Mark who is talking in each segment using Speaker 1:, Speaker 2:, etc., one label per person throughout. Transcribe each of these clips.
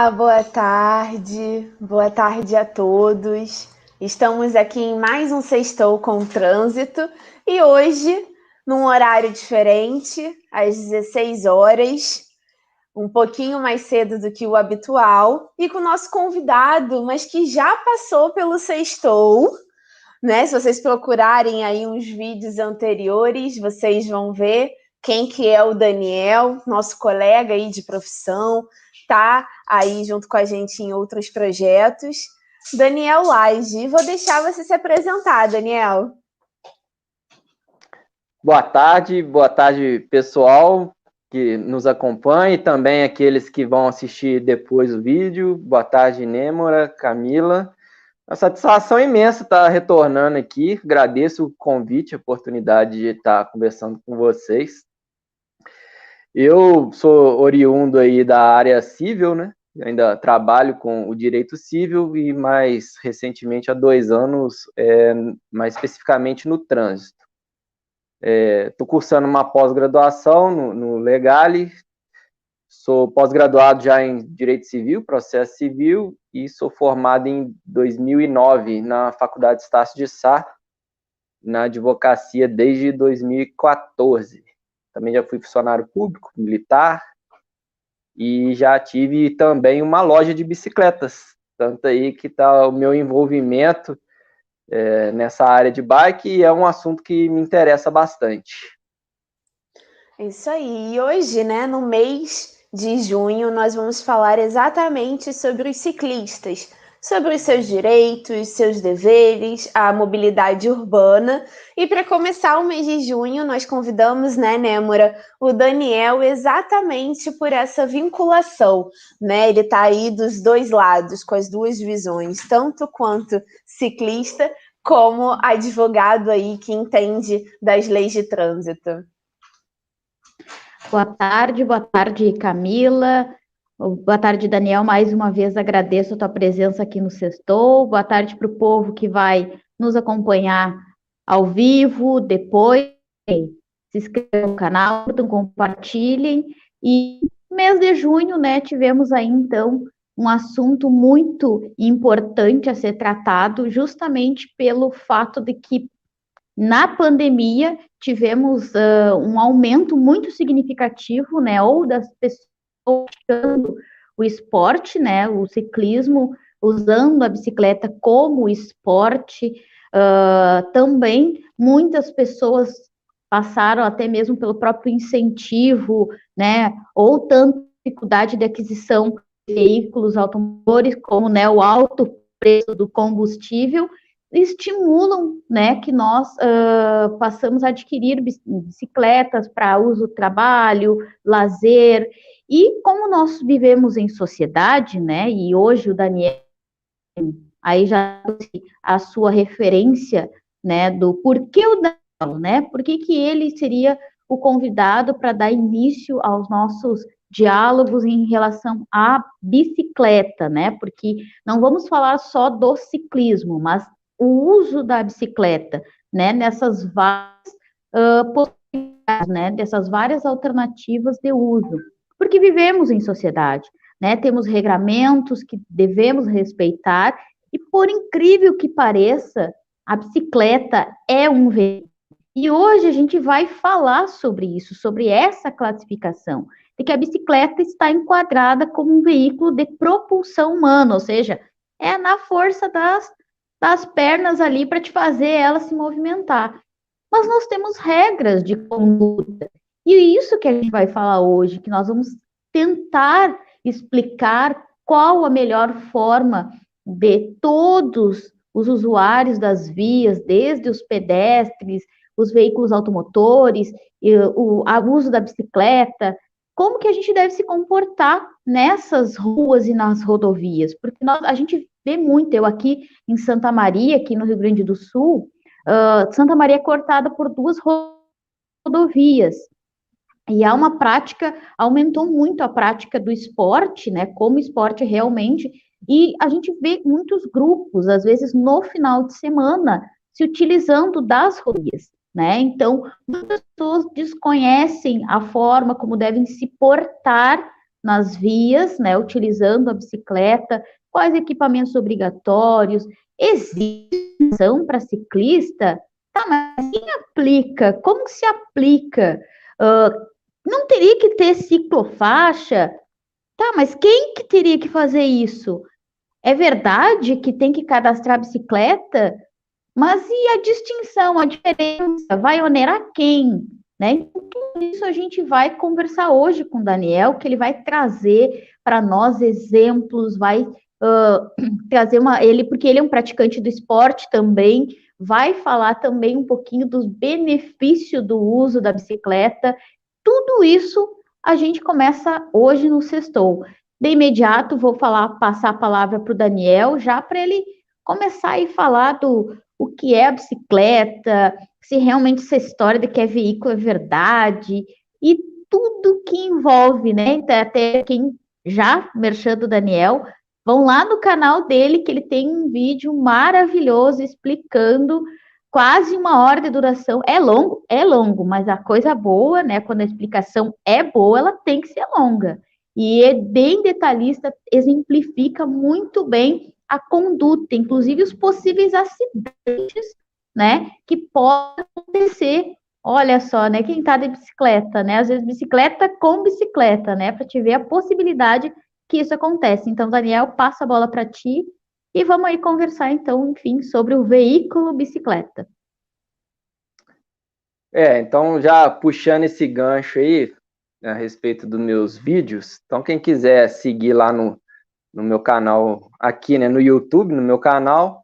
Speaker 1: Olá, boa tarde a todos. Estamos aqui em mais um Sextou com Trânsito e hoje, num horário diferente, às 16 horas, um pouquinho mais cedo do que o habitual, e com o nosso convidado, mas que já passou pelo Sextou, né? Se vocês procurarem aí uns vídeos anteriores, vocês vão ver quem que é o Daniel, nosso colega aí de profissão, tá aí junto com a gente em outros projetos. Daniel Lage, vou deixar você se apresentar, Daniel.
Speaker 2: Boa tarde, pessoal que nos acompanha e também aqueles que vão assistir depois o vídeo. Boa tarde, Nêmora, Camila. Uma satisfação imensa estar retornando aqui. Agradeço o convite, a oportunidade de estar conversando com vocês. Eu sou oriundo aí da área civil, né? Eu ainda trabalho com o direito civil e mais recentemente, há 2 anos, mais especificamente no trânsito. Estou cursando uma pós-graduação no Legale, sou pós-graduado já em Direito Civil, Processo Civil, e sou formado em 2009 na Faculdade Estácio de Sá, na advocacia desde 2014. Também já fui funcionário público, militar, e já tive também uma loja de bicicletas, tanto aí que está o meu envolvimento nessa área de bike, e é um assunto que me interessa bastante.
Speaker 1: É isso aí. E hoje, né, no mês de junho, nós vamos falar exatamente sobre os ciclistas, sobre os seus direitos, seus deveres, a mobilidade urbana. E para começar o mês de junho, nós convidamos, né, Nêmora, o Daniel exatamente por essa vinculação, né? Ele está aí dos dois lados, com as duas visões, tanto quanto ciclista, como advogado aí que entende das leis de trânsito.
Speaker 3: Boa tarde, Camila. Boa tarde, Daniel. Mais uma vez agradeço a tua presença aqui no Sextou. Boa tarde para o povo que vai nos acompanhar ao vivo, depois. Se inscrevam no canal, curtam, compartilhem. E no mês de junho, né, tivemos aí, então, um assunto muito importante a ser tratado, justamente pelo fato de que na pandemia, tivemos um aumento muito significativo, né, ou das pessoas praticando o esporte, né, o ciclismo, usando a bicicleta como esporte. Também muitas pessoas passaram até mesmo pelo próprio incentivo, né, ou tanta dificuldade de aquisição de veículos automotores, como, né, o alto preço do combustível, estimulam, né, que nós passamos a adquirir bicicletas para uso, trabalho, lazer. E como nós vivemos em sociedade, né, e hoje o Daniel aí já a sua referência, né, do porquê o Daniel, né, por que ele seria o convidado para dar início aos nossos diálogos em relação à bicicleta, né, porque não vamos falar só do ciclismo, mas o uso da bicicleta, né, nessas várias possibilidades, né, dessas várias alternativas de uso, porque vivemos em sociedade, né, temos regramentos que devemos respeitar, e por incrível que pareça, a bicicleta é um veículo. E hoje a gente vai falar sobre isso, sobre essa classificação, de que a bicicleta está enquadrada como um veículo de propulsão humana, ou seja, é na força das pernas ali para te fazer ela se movimentar. Mas nós temos regras de conduta. E isso que a gente vai falar hoje, que nós vamos tentar explicar qual a melhor forma de todos os usuários das vias, desde os pedestres, os veículos automotores, o uso da bicicleta, como que a gente deve se comportar nessas ruas e nas rodovias, porque a gente vê muito, eu aqui em Santa Maria, aqui no Rio Grande do Sul, Santa Maria é cortada por 2 rodovias, e há uma prática, aumentou muito a prática do esporte, né, como esporte realmente, e a gente vê muitos grupos, às vezes no final de semana, se utilizando das rodovias, né, então muitas pessoas desconhecem a forma como devem se portar nas vias, né, utilizando a bicicleta, quais equipamentos obrigatórios, existe para ciclista? Tá, mas quem aplica? Como se aplica? Não teria que ter ciclofaixa? Tá, mas quem que teria que fazer isso? É verdade que tem que cadastrar bicicleta? Mas e a distinção, a diferença? Vai onerar quem? Né? Então, tudo isso a gente vai conversar hoje com o Daniel, que ele vai trazer para nós exemplos, vai trazer ele, porque ele é um praticante do esporte também, vai falar também um pouquinho dos benefícios do uso da bicicleta. Tudo isso a gente começa hoje no Sextou. De imediato, vou passar a palavra para o Daniel, já para ele começar a falar do o que é a bicicleta, se realmente essa história de que é veículo é verdade, e tudo que envolve, né? Até quem já merchan do Daniel, vão lá no canal dele, que ele tem um vídeo maravilhoso explicando quase 1 hora de duração. É longo, mas a coisa boa, né? Quando a explicação é boa, ela tem que ser longa. E é bem detalhista, exemplifica muito bem a conduta, inclusive os possíveis acidentes, né, que podem acontecer. Olha só, né, quem está de bicicleta, né, às vezes bicicleta com bicicleta, né, para te ver a possibilidade que isso acontece. Então, Daniel, passa a bola para ti e vamos aí conversar, então, enfim, sobre o veículo bicicleta.
Speaker 2: Então, já puxando esse gancho aí, a respeito dos meus vídeos, então quem quiser seguir lá no meu canal aqui, né, no YouTube, no meu canal,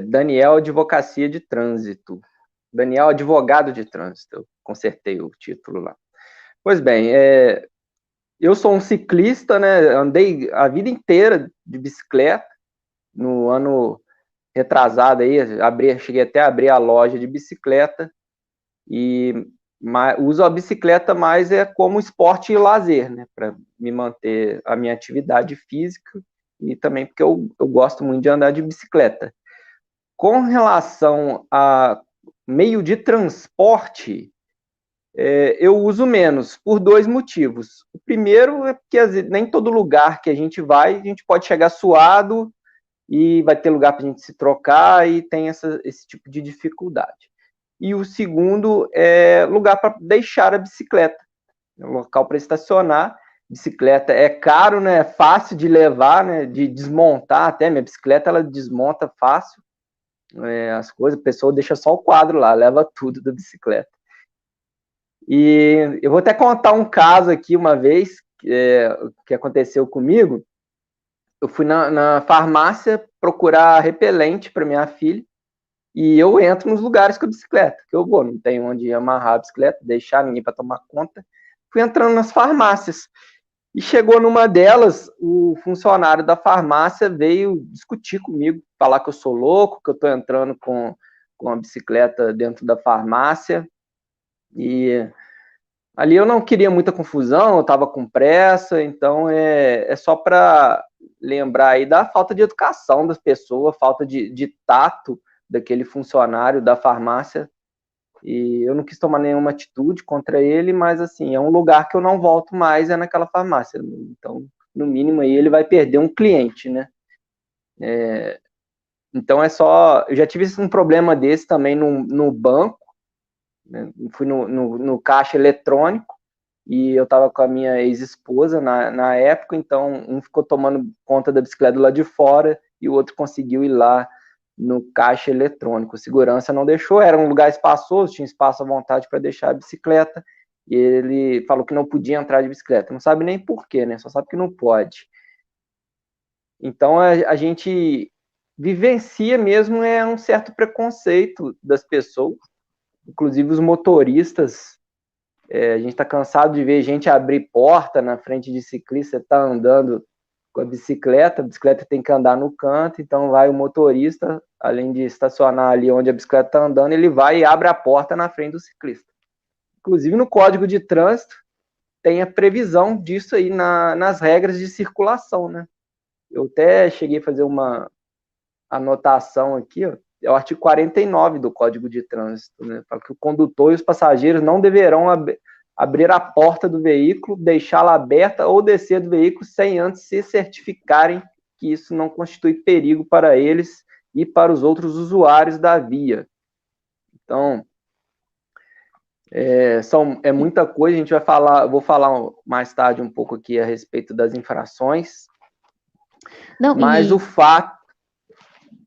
Speaker 2: Daniel Advocacia de Trânsito. Daniel Advogado de Trânsito, eu consertei o título lá. Pois bem, eu sou um ciclista, né, andei a vida inteira de bicicleta, no ano retrasado aí, cheguei até a abrir a loja de bicicleta, e uso a bicicleta mais como esporte e lazer, né, para me manter a minha atividade física e também porque eu gosto muito de andar de bicicleta. Com relação a meio de transporte, eu uso menos, por 2 motivos. O primeiro é porque nem todo lugar que a gente vai, a gente pode chegar suado e vai ter lugar para a gente se trocar e tem esse tipo de dificuldade. E o segundo é lugar para deixar a bicicleta, um local para estacionar. Bicicleta é caro, né? É fácil de levar, né? De desmontar até. Minha bicicleta ela desmonta fácil as coisas, a pessoa deixa só o quadro lá, leva tudo da bicicleta. E eu vou até contar um caso aqui uma vez que aconteceu comigo. Eu fui na farmácia procurar repelente para minha filha. E eu entro nos lugares com a bicicleta, que eu vou, não tenho onde amarrar a bicicleta, deixar ninguém para tomar conta. Fui entrando nas farmácias. E chegou numa delas, o funcionário da farmácia veio discutir comigo, falar que eu sou louco, que eu estou entrando com a bicicleta dentro da farmácia. E ali eu não queria muita confusão, eu estava com pressa, então é só para lembrar aí da falta de educação das pessoas, falta de tato daquele funcionário da farmácia, e eu não quis tomar nenhuma atitude contra ele, mas assim, é um lugar que eu não volto mais, é naquela farmácia, então, no mínimo aí ele vai perder um cliente, né? Então eu já tive um problema desse também no banco, né? Fui no caixa eletrônico, e eu estava com a minha ex-esposa na época, então um ficou tomando conta da bicicleta lá de fora, e o outro conseguiu ir lá no caixa eletrônico. Segurança não deixou, era um lugar espaçoso, tinha espaço à vontade para deixar a bicicleta, e ele falou que não podia entrar de bicicleta. Não sabe nem por quê, né? Só sabe que não pode. Então a gente vivencia mesmo um certo preconceito das pessoas, inclusive os motoristas. A gente está cansado de ver gente abrir porta na frente de ciclista, está andando com a bicicleta tem que andar no canto, então vai o motorista, além de estacionar ali onde a bicicleta está andando, ele vai e abre a porta na frente do ciclista. Inclusive no Código de Trânsito tem a previsão disso aí nas regras de circulação, né? Eu até cheguei a fazer uma anotação aqui, ó, é o artigo 49 do Código de Trânsito, né? Fala que o condutor e os passageiros não deverão abrir a porta do veículo, deixá-la aberta ou descer do veículo sem antes se certificarem que isso não constitui perigo para eles e para os outros usuários da via. Então, é muita coisa, a gente vai falar, vou falar mais tarde um pouco aqui a respeito das infrações, mas o fato...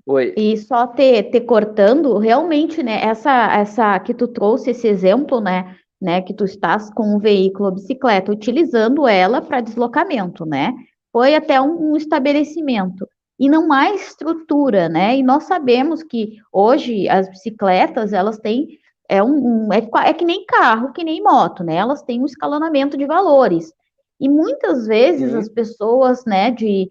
Speaker 2: Oi.
Speaker 3: E só te cortando, realmente, né, essa que tu trouxe esse exemplo, né, que tu estás com um veículo, bicicleta, utilizando ela para deslocamento, né, foi até um estabelecimento, e não há estrutura, né, e nós sabemos que hoje as bicicletas, elas têm, é que nem carro, que nem moto, né, elas têm um escalonamento de valores, e muitas vezes as pessoas, né, de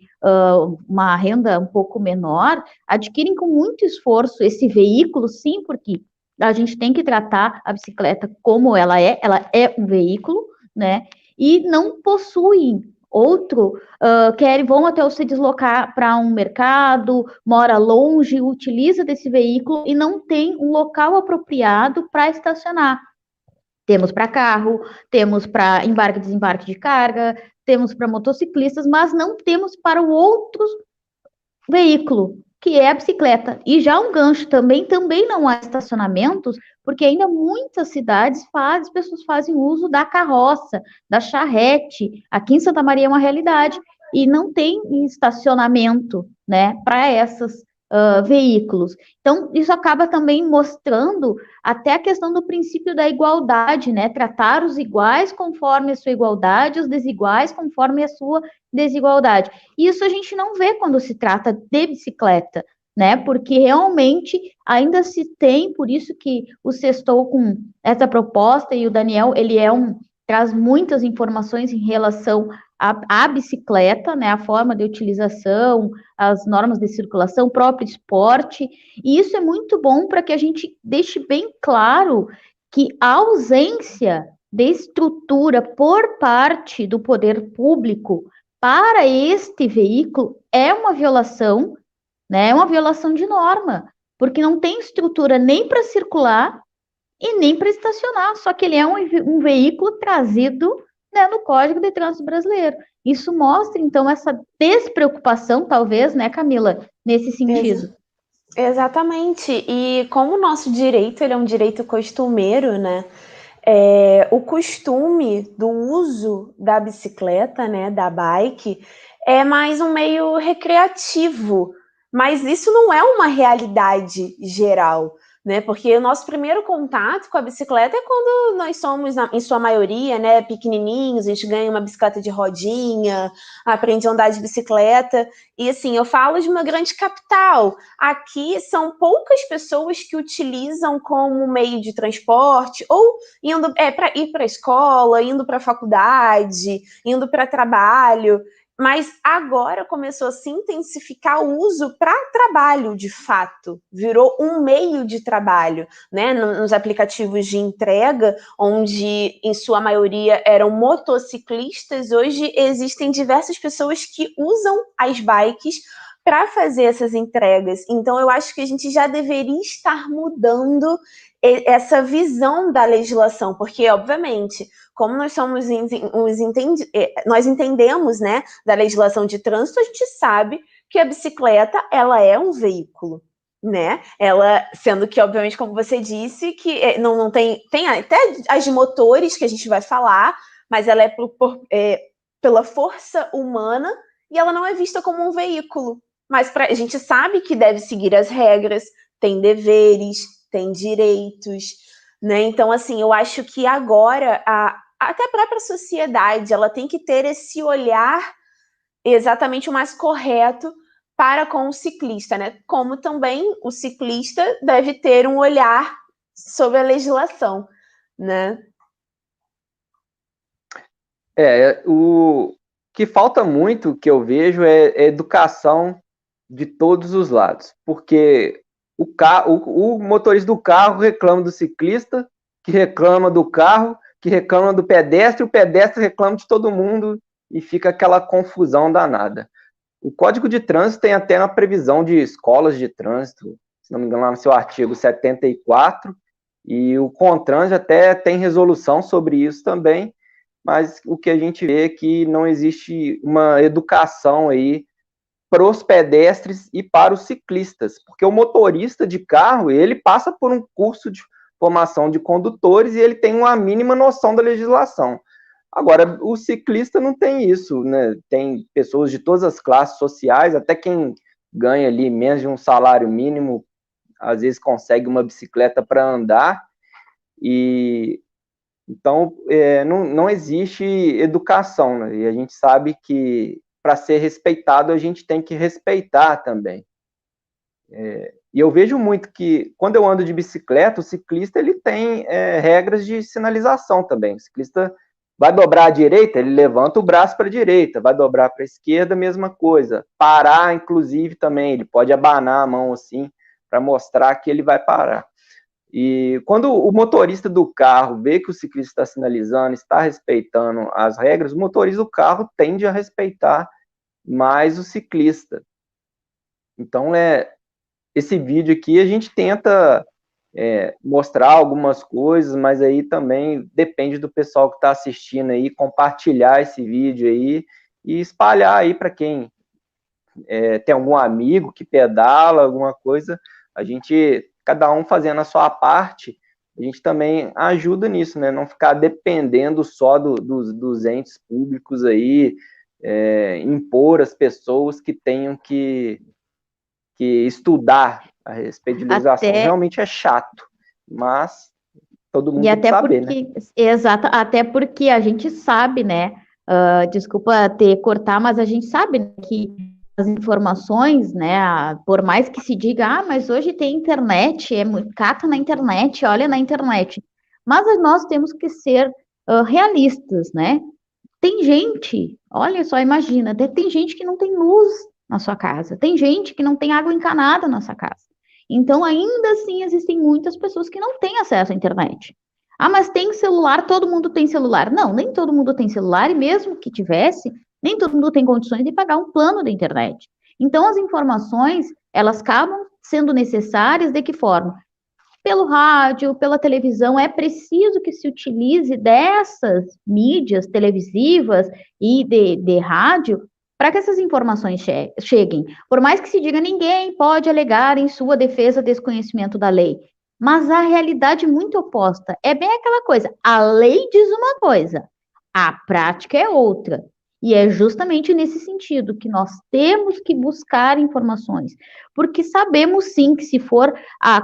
Speaker 3: uma renda um pouco menor, adquirem com muito esforço esse veículo, sim, porque a gente tem que tratar a bicicleta como ela é um veículo, né, e não possuem outro, vão até se deslocar para um mercado, mora longe, utiliza desse veículo e não tem um local apropriado para estacionar. Temos para carro, temos para embarque e desembarque de carga, temos para motociclistas, mas não temos para o outro veículo, que é a bicicleta. E já um gancho também não há estacionamentos, porque ainda muitas cidades as pessoas fazem uso da carroça, da charrete. Aqui em Santa Maria é uma realidade. E não tem estacionamento, né, para essas veículos. Então, isso acaba também mostrando até a questão do princípio da igualdade, né? Tratar os iguais conforme a sua igualdade, os desiguais conforme a sua desigualdade. E isso a gente não vê quando se trata de bicicleta, né? Porque realmente ainda se tem, por isso que o Sextou com essa proposta, e o Daniel, ele traz muitas informações em relação à bicicleta, né, a forma de utilização, as normas de circulação, o próprio esporte, e isso é muito bom para que a gente deixe bem claro que a ausência de estrutura por parte do poder público para este veículo é uma violação, né, é uma violação de norma, porque não tem estrutura nem para circular e nem para estacionar, só que ele é um veículo trazido, né, no Código de Trânsito Brasileiro. Isso mostra, então, essa despreocupação, talvez, né, Camila, nesse sentido.
Speaker 1: Exatamente. E como o nosso direito ele é um direito costumeiro, né? O costume do uso da bicicleta, né, da bike, é mais um meio recreativo, mas isso não é uma realidade geral, né? Porque o nosso primeiro contato com a bicicleta é quando nós somos, em sua maioria, né, pequenininhos, a gente ganha uma bicicleta de rodinha, aprende a andar de bicicleta, e assim, eu falo de uma grande capital. Aqui são poucas pessoas que utilizam como meio de transporte, ou indo para ir para a escola, indo para a faculdade, indo para trabalho. Mas agora começou a se intensificar o uso para trabalho, de fato. Virou um meio de trabalho, né? Nos aplicativos de entrega, onde em sua maioria eram motociclistas, hoje existem diversas pessoas que usam as bikes para fazer essas entregas. Então, eu acho que a gente já deveria estar mudando essa visão da legislação, porque, obviamente, como nós somos nós entendemos, né, da legislação de trânsito, a gente sabe que a bicicleta ela é um veículo, né? Ela, sendo que, obviamente, como você disse, que não tem até as de motores que a gente vai falar, mas ela é pela força humana e ela não é vista como um veículo. Mas a gente sabe que deve seguir as regras, tem deveres, tem direitos, né? Então, assim, eu acho que agora até a própria sociedade ela tem que ter esse olhar exatamente o mais correto para com o ciclista, né? Como também o ciclista deve ter um olhar sobre a legislação, né?
Speaker 2: O que falta muito, que eu vejo, é educação de todos os lados, porque o motorista do carro reclama do ciclista, que reclama do carro, que reclama do pedestre, o pedestre reclama de todo mundo e fica aquela confusão danada. O Código de Trânsito tem até uma previsão de escolas de trânsito, se não me engano, lá no seu artigo 74, E o CONTRANS até tem resolução sobre isso também, mas o que a gente vê é que não existe uma educação aí para os pedestres e para os ciclistas, porque o motorista de carro, ele passa por um curso de formação de condutores e ele tem uma mínima noção da legislação. Agora, o ciclista não tem isso, né? Tem pessoas de todas as classes sociais, até quem ganha ali menos de um salário mínimo, às vezes consegue uma bicicleta para andar, e então não existe educação, né? E a gente sabe que para ser respeitado a gente tem que respeitar também. E eu vejo muito que quando eu ando de bicicleta, o ciclista ele tem regras de sinalização também. O ciclista vai dobrar à direita, ele levanta o braço para a direita, vai dobrar para a esquerda, mesma coisa. Parar, inclusive, também, ele pode abanar a mão assim, para mostrar que ele vai parar. E quando o motorista do carro vê que o ciclista está sinalizando, está respeitando as regras, o motorista do carro tende a respeitar mais o ciclista. Então, esse vídeo aqui a gente tenta mostrar algumas coisas, mas aí também depende do pessoal que está assistindo aí, compartilhar esse vídeo aí e espalhar aí para quem tem algum amigo que pedala, alguma coisa, a gente, cada um fazendo a sua parte, a gente também ajuda nisso, né? Não ficar dependendo só dos entes públicos aí, impor às pessoas que tenham que estudar a respeito de legislação. Realmente é chato, mas todo mundo tem que saber, né?
Speaker 3: Exato, até porque a gente sabe, né? Desculpa cortar, mas a gente sabe, né, que as informações, né? Por mais que se diga, mas hoje tem internet, cata na internet, olha na internet. Mas nós temos que ser realistas, né? Tem gente, olha só, imagina, tem gente que não tem luz na sua casa, tem gente que não tem água encanada na sua casa. Então, ainda assim, existem muitas pessoas que não têm acesso à internet. Mas tem celular, todo mundo tem celular. Não, nem todo mundo tem celular, e mesmo que tivesse, nem todo mundo tem condições de pagar um plano da internet. Então, as informações, elas acabam sendo necessárias de que forma? Pelo rádio, pela televisão, é preciso que se utilize dessas mídias televisivas e de rádio para que essas informações cheguem. Por mais que se diga, ninguém pode alegar em sua defesa desconhecimento da lei. Mas a realidade é muito oposta. É bem aquela coisa, a lei diz uma coisa, a prática é outra. E é justamente nesse sentido que nós temos que buscar informações. Porque sabemos sim que se for,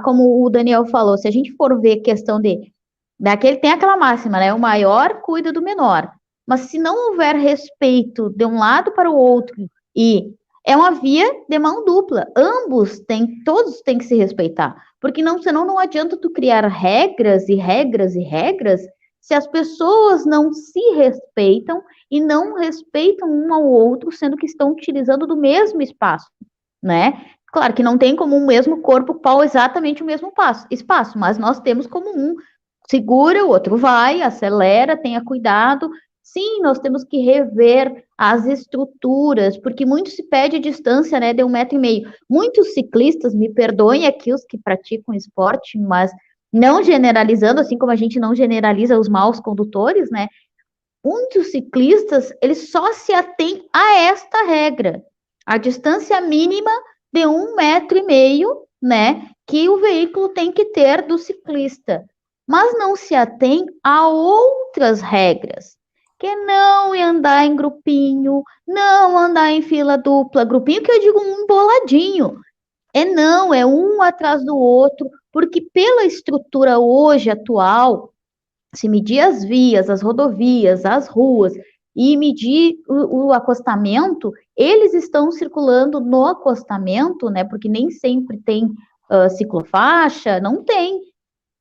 Speaker 3: como o Daniel falou, se a gente for ver questão tem aquela máxima, né? O maior cuida do menor. Mas se não houver respeito de um lado para o outro, e é uma via de mão dupla, todos têm que se respeitar, porque senão não adianta tu criar regras e regras e regras, se as pessoas não se respeitam e não respeitam um ao outro, sendo que estão utilizando do mesmo espaço, né? Claro que não tem como um mesmo corpo ocupar exatamente o mesmo espaço, mas nós temos como um segura, o outro vai, acelera, tenha cuidado. Sim, nós temos que rever as estruturas, porque muito se pede distância, né, de 1,5 metro. Muitos ciclistas, me perdoem aqui os que praticam esporte, mas não generalizando, assim como a gente não generaliza os maus condutores, né, muitos ciclistas, eles só se atêm a esta regra, a distância mínima de 1,5 metro, né, que o veículo tem que ter do ciclista, mas não se atém a outras regras, que é não andar em grupinho, não andar em fila dupla, grupinho que eu digo um emboladinho, é um atrás do outro, porque pela estrutura hoje atual, se medir as vias, as rodovias, as ruas, e medir o acostamento, eles estão circulando no acostamento, né, porque nem sempre tem ciclofaixa, não tem.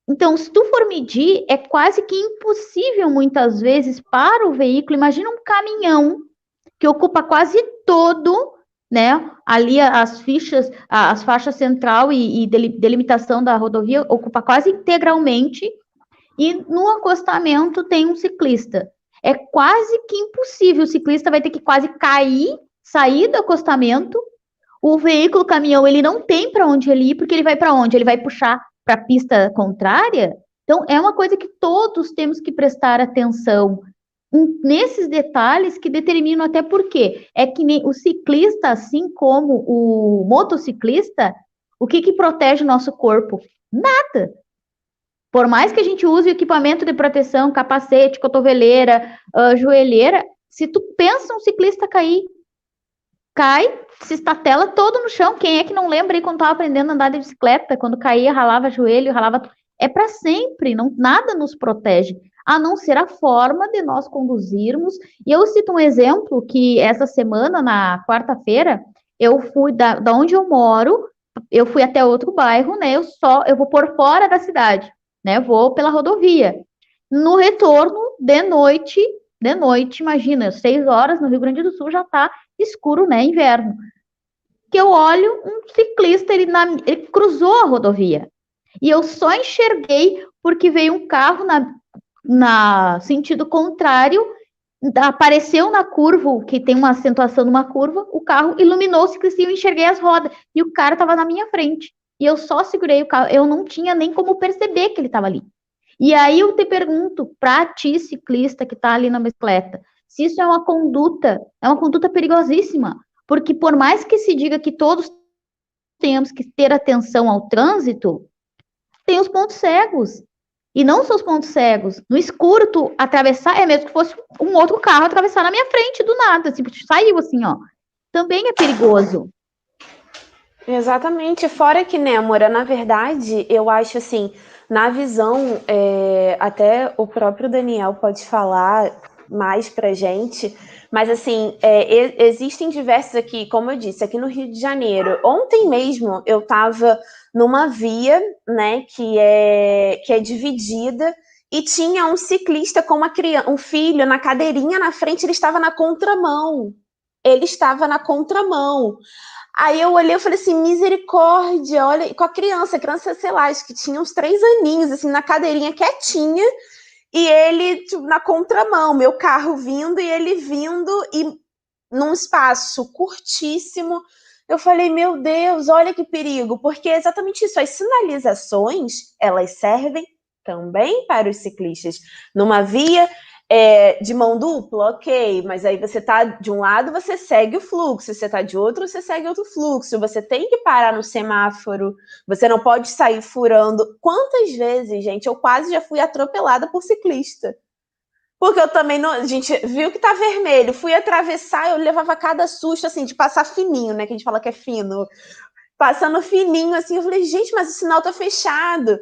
Speaker 3: Então, se tu for medir, é quase que impossível, muitas vezes, para o veículo. Imagina um caminhão que ocupa quase todo, né, ali as faixas central e delimitação da rodovia, ocupa quase integralmente, e no acostamento tem um ciclista. É quase que impossível, o ciclista vai ter que quase sair do acostamento, o veículo, o caminhão, ele não tem para onde ele ir, porque ele vai para onde? Ele vai puxar para a pista contrária? Então, é uma coisa que todos temos que prestar atenção nesses detalhes que determinam até por quê. É que nem o ciclista, assim como o motociclista, o que protege o nosso corpo? Nada. Por mais que a gente use equipamento de proteção, capacete, cotoveleira, joelheira, se tu pensa um ciclista cair, cai, se estatela todo no chão. Quem é que não lembra aí quando estava aprendendo a andar de bicicleta, quando caía, ralava joelho, ralava... É para sempre, não, nada nos protege, a não ser a forma de nós conduzirmos. E eu cito um exemplo que essa semana, na quarta-feira, eu fui da onde eu moro, eu fui até outro bairro, né? Eu vou por fora da cidade, né? Vou pela rodovia. No retorno, de noite, imagina, 6 horas no Rio Grande do Sul já está escuro, né? Inverno. Que eu olho um ciclista, ele cruzou a rodovia. E eu só enxerguei porque veio um carro na sentido contrário, apareceu na curva, que tem uma acentuação numa curva, o carro iluminou o ciclista e eu enxerguei as rodas. E o cara estava na minha frente. E eu só segurei o carro, eu não tinha nem como perceber que ele estava ali. E aí eu te pergunto, para ti, ciclista que está ali na bicicleta, se isso é uma conduta perigosíssima, porque por mais que se diga que todos tenhamos que ter atenção ao trânsito, tem os pontos cegos. E não só os pontos cegos. No escuro, tu atravessar, é mesmo que fosse um outro carro atravessar na minha frente do nada, assim, saiu assim, ó. Também é perigoso.
Speaker 1: Exatamente. Fora que, né, Amora, na verdade, eu acho assim, na visão, até o próprio Daniel pode falar mais pra gente, mas assim, existem diversos aqui, como eu disse, aqui no Rio de Janeiro. Ontem mesmo eu estava numa via, né, que é dividida, e tinha um ciclista com uma criança, um filho na cadeirinha na frente, ele estava na contramão. Ele estava na contramão. Aí eu olhei e falei assim, misericórdia, olha, e com a criança, sei lá, acho que tinha uns 3 aninhos, assim, na cadeirinha quietinha, e ele, tipo, na contramão, meu carro vindo e ele vindo, e num espaço curtíssimo. Eu falei, meu Deus, olha que perigo, porque é exatamente isso, as sinalizações, elas servem também para os ciclistas. Numa via de mão dupla, ok, mas aí você tá de um lado, você segue o fluxo, você tá de outro, você segue outro fluxo, você tem que parar no semáforo, você não pode sair furando. Quantas vezes, gente, eu quase já fui atropelada por ciclista. Porque eu também não. A gente viu que tá vermelho, fui atravessar, eu levava cada susto, assim, de passar fininho, né? Que a gente fala que é fino. Passando fininho, assim, eu falei, gente, mas o sinal tá fechado.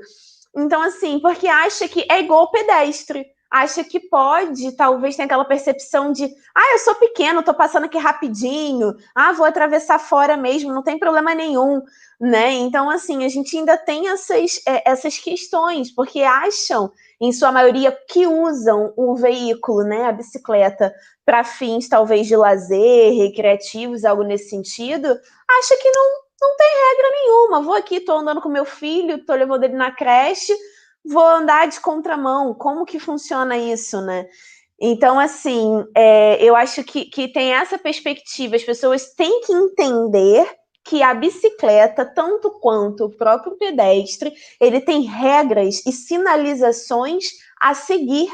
Speaker 1: Então, assim, porque acha que é igual pedestre. Acha que pode, talvez tenha aquela percepção de, eu sou pequeno, tô passando aqui rapidinho, vou atravessar fora mesmo, não tem problema nenhum, né? Então, assim, a gente ainda tem essas questões, porque acham, em sua maioria, que usam o veículo, né, a bicicleta, para fins, talvez, de lazer, recreativos, algo nesse sentido, acha que não tem regra nenhuma. Vou aqui, tô andando com meu filho, tô levando ele na creche, vou andar de contramão. Como que funciona isso, né? Então, assim, eu acho que tem essa perspectiva. As pessoas têm que entender que a bicicleta, tanto quanto o próprio pedestre, ele tem regras e sinalizações a seguir,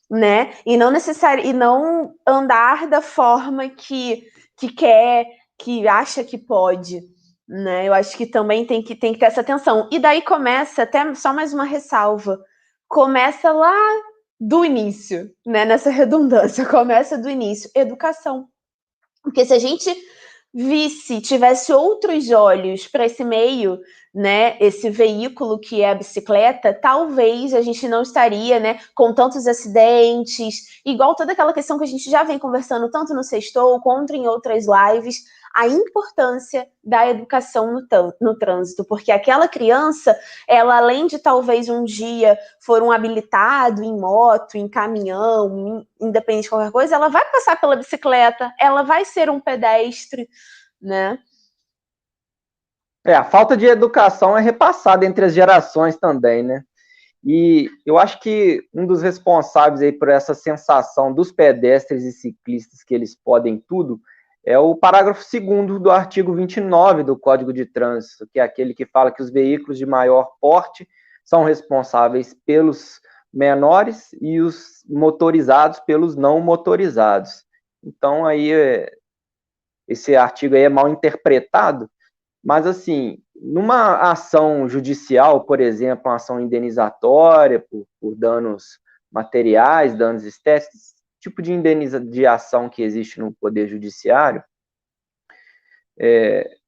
Speaker 1: né? E não andar da forma que quer, que acha que pode, né? Eu acho que também tem que ter essa atenção. E daí começa, até só mais uma ressalva, começa lá do início, né? Nessa redundância, começa do início, educação. Porque se a gente tivesse outros olhos para esse meio, né, esse veículo que é a bicicleta, talvez a gente não estaria, né, com tantos acidentes, igual toda aquela questão que a gente já vem conversando tanto no Sextou quanto em outras lives, a importância da educação no trânsito, porque aquela criança, ela além de talvez um dia for um habilitado em moto, em caminhão, independente de qualquer coisa, ela vai passar pela bicicleta, ela vai ser um pedestre, né?
Speaker 2: A falta de educação é repassada entre as gerações também, né? E eu acho que um dos responsáveis aí por essa sensação dos pedestres e ciclistas que eles podem tudo é o parágrafo 2º do artigo 29 do Código de Trânsito, que é aquele que fala que os veículos de maior porte são responsáveis pelos menores e os motorizados pelos não motorizados. Então, aí, esse artigo aí é mal interpretado, mas, assim, numa ação judicial, por exemplo, uma ação indenizatória por danos materiais, danos estéticos, tipo de ação que existe no Poder Judiciário,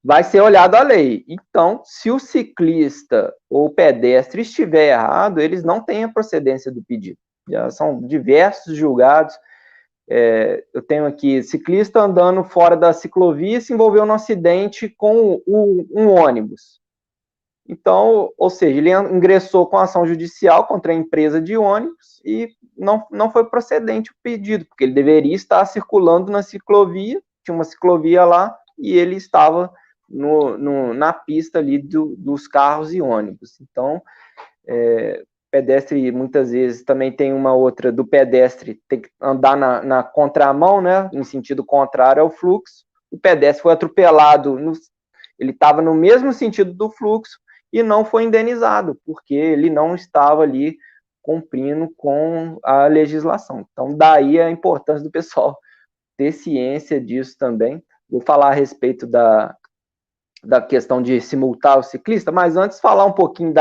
Speaker 2: vai ser olhado a lei. Então, se o ciclista ou o pedestre estiver errado, eles não têm a procedência do pedido. Já são diversos julgados. Eu tenho aqui, ciclista andando fora da ciclovia se envolveu num acidente com um ônibus. Então, ou seja, ele ingressou com ação judicial contra a empresa de ônibus e não foi procedente o pedido, porque ele deveria estar circulando na ciclovia, tinha uma ciclovia lá, e ele estava na pista ali dos carros e ônibus. Então, pedestre, muitas vezes, também tem uma outra do pedestre tem que andar na contramão, né, em sentido contrário ao fluxo. O pedestre foi atropelado, ele estava no mesmo sentido do fluxo e não foi indenizado, porque ele não estava ali cumprindo com a legislação. Então, daí a importância do pessoal ter ciência disso também. Vou falar a respeito da questão de se multar o ciclista, mas antes falar um pouquinho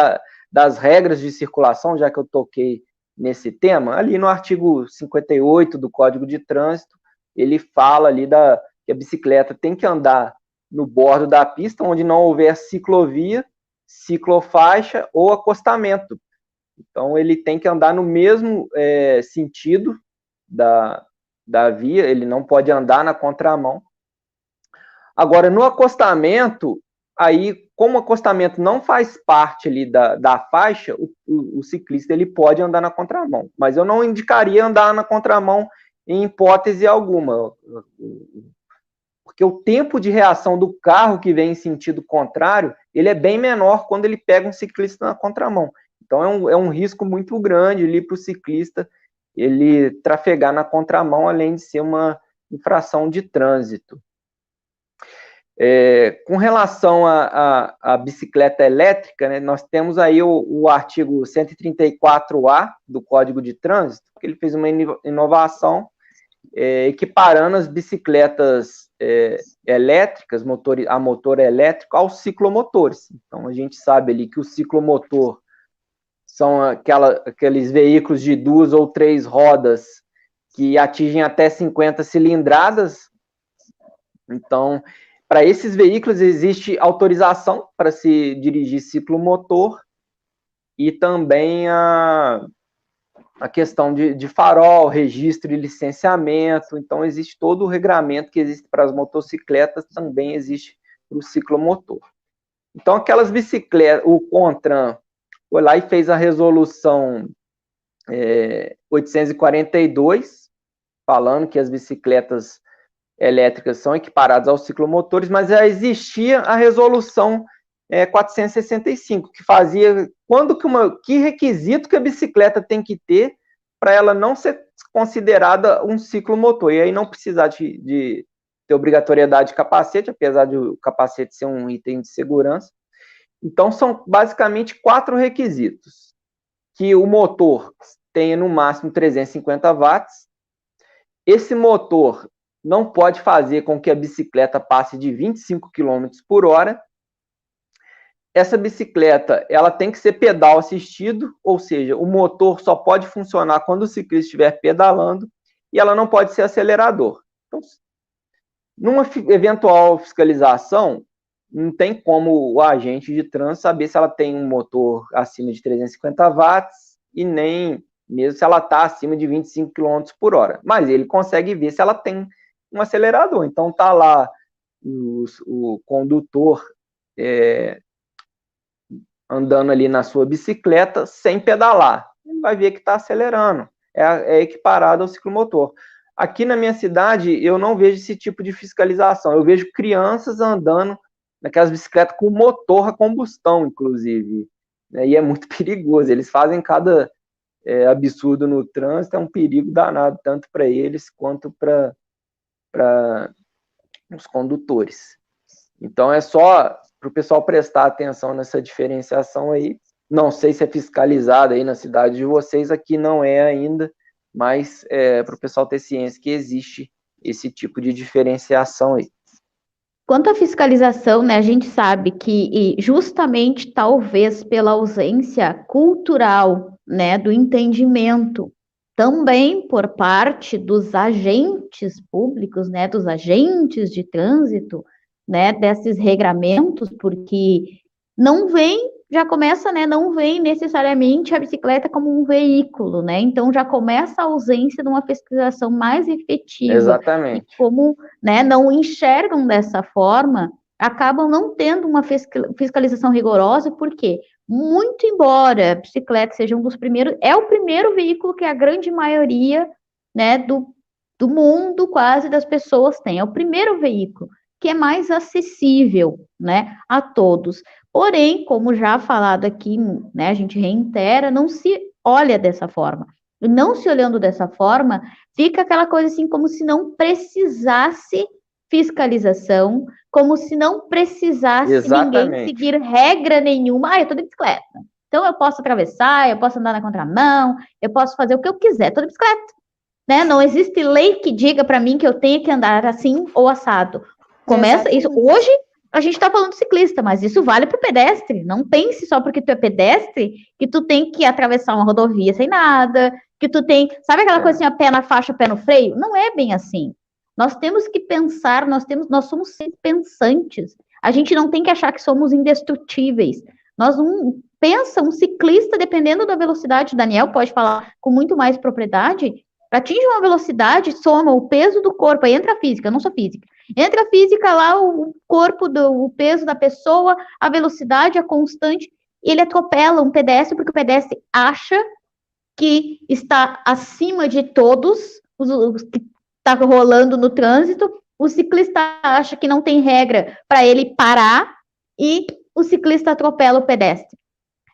Speaker 2: das regras de circulação, já que eu toquei nesse tema. Ali no artigo 58 do Código de Trânsito, ele fala ali que a bicicleta tem que andar no bordo da pista, onde não houver ciclovia, ciclofaixa ou acostamento. Então, ele tem que andar no mesmo sentido da via, ele não pode andar na contramão. Agora, no acostamento, aí, como o acostamento não faz parte ali da faixa, o ciclista ele pode andar na contramão. Mas eu não indicaria andar na contramão em hipótese alguma, porque o tempo de reação do carro que vem em sentido contrário, ele é bem menor quando ele pega um ciclista na contramão. Então, é um risco muito grande ali para o ciclista ele trafegar na contramão, além de ser uma infração de trânsito. Com relação à bicicleta elétrica, né, nós temos aí o artigo 134A do Código de Trânsito, que ele fez uma inovação equiparando as bicicletas elétricas, a motor elétrico, aos ciclomotores. Então, a gente sabe ali que o ciclomotor são aqueles veículos de 2 ou 3 rodas que atingem até 50 cilindradas. Então, para esses veículos existe autorização para se dirigir ciclomotor e também a questão de farol, registro e licenciamento. Então, existe todo o regramento que existe para as motocicletas, também existe para o ciclomotor. Então, aquelas bicicletas, o CONTRAN foi lá e fez a resolução 842, falando que as bicicletas elétricas são equiparadas aos ciclomotores, mas já existia a resolução 465, que fazia que requisito que a bicicleta tem que ter para ela não ser considerada um ciclomotor, e aí não precisar de ter obrigatoriedade de capacete, apesar de o capacete ser um item de segurança. Então, são basicamente 4 requisitos: que o motor tenha no máximo 350 watts, esse motor não pode fazer com que a bicicleta passe de 25 km por hora, essa bicicleta ela tem que ser pedal assistido, ou seja, o motor só pode funcionar quando o ciclista estiver pedalando, e ela não pode ser acelerador. Então, numa eventual fiscalização, não tem como o agente de trânsito saber se ela tem um motor acima de 350 watts e nem mesmo se ela está acima de 25 km por hora. Mas ele consegue ver se ela tem um acelerador. Então, está lá o condutor andando ali na sua bicicleta sem pedalar. Ele vai ver que está acelerando. É equiparado ao ciclomotor. Aqui na minha cidade, eu não vejo esse tipo de fiscalização. Eu vejo crianças andando naquelas bicicletas com motor a combustão, inclusive. E é muito perigoso. Eles fazem cada absurdo no trânsito, é um perigo danado, tanto para eles quanto para os condutores. Então, é só para o pessoal prestar atenção nessa diferenciação aí. Não sei se é fiscalizado aí na cidade de vocês, aqui não é ainda, mas para o pessoal ter ciência que existe esse tipo de diferenciação aí.
Speaker 3: Quanto à fiscalização, né, a gente sabe que justamente talvez pela ausência cultural, né, do entendimento, também por parte dos agentes públicos, né, dos agentes de trânsito, né, desses regramentos, porque não vem, já começa, né, não vem necessariamente a bicicleta como um veículo, né, então já começa a ausência de uma fiscalização mais efetiva.
Speaker 2: Exatamente.
Speaker 3: E como, né, não enxergam dessa forma, acabam não tendo uma fiscalização rigorosa, porque muito embora a bicicleta seja um dos primeiros, é o primeiro veículo que a grande maioria, né, do mundo, quase, das pessoas tem, é o primeiro veículo que é mais acessível, né, a todos. Porém, como já falado aqui, né, a gente reitera, não se olha dessa forma. E não se olhando dessa forma, fica aquela coisa assim, como se não precisasse fiscalização, como se não precisasse ninguém seguir regra nenhuma. Eu tô de bicicleta, então eu posso atravessar, eu posso andar na contramão, eu posso fazer o que eu quiser, tô de bicicleta. Né? Não existe lei que diga para mim que eu tenho que andar assim ou assado. Começa isso. Hoje a gente está falando de ciclista, mas isso vale para o pedestre. Não pense só porque tu é pedestre que tu tem que atravessar uma rodovia sem nada, que tu tem, sabe aquela coisa assim, a pé na faixa, pé no freio? Não é bem assim. Nós temos que pensar, nós somos seres pensantes. A gente não tem que achar que somos indestrutíveis. Pensa, um ciclista, dependendo da velocidade, Daniel pode falar com muito mais propriedade, atinge uma velocidade, soma o peso do corpo, aí entra a física, eu não sou física. Entra a física lá, o corpo, o peso da pessoa, a velocidade, a constante, e ele atropela um pedestre, porque o pedestre acha que está acima de todos os que está rolando no trânsito, o ciclista acha que não tem regra para ele parar, e o ciclista atropela o pedestre.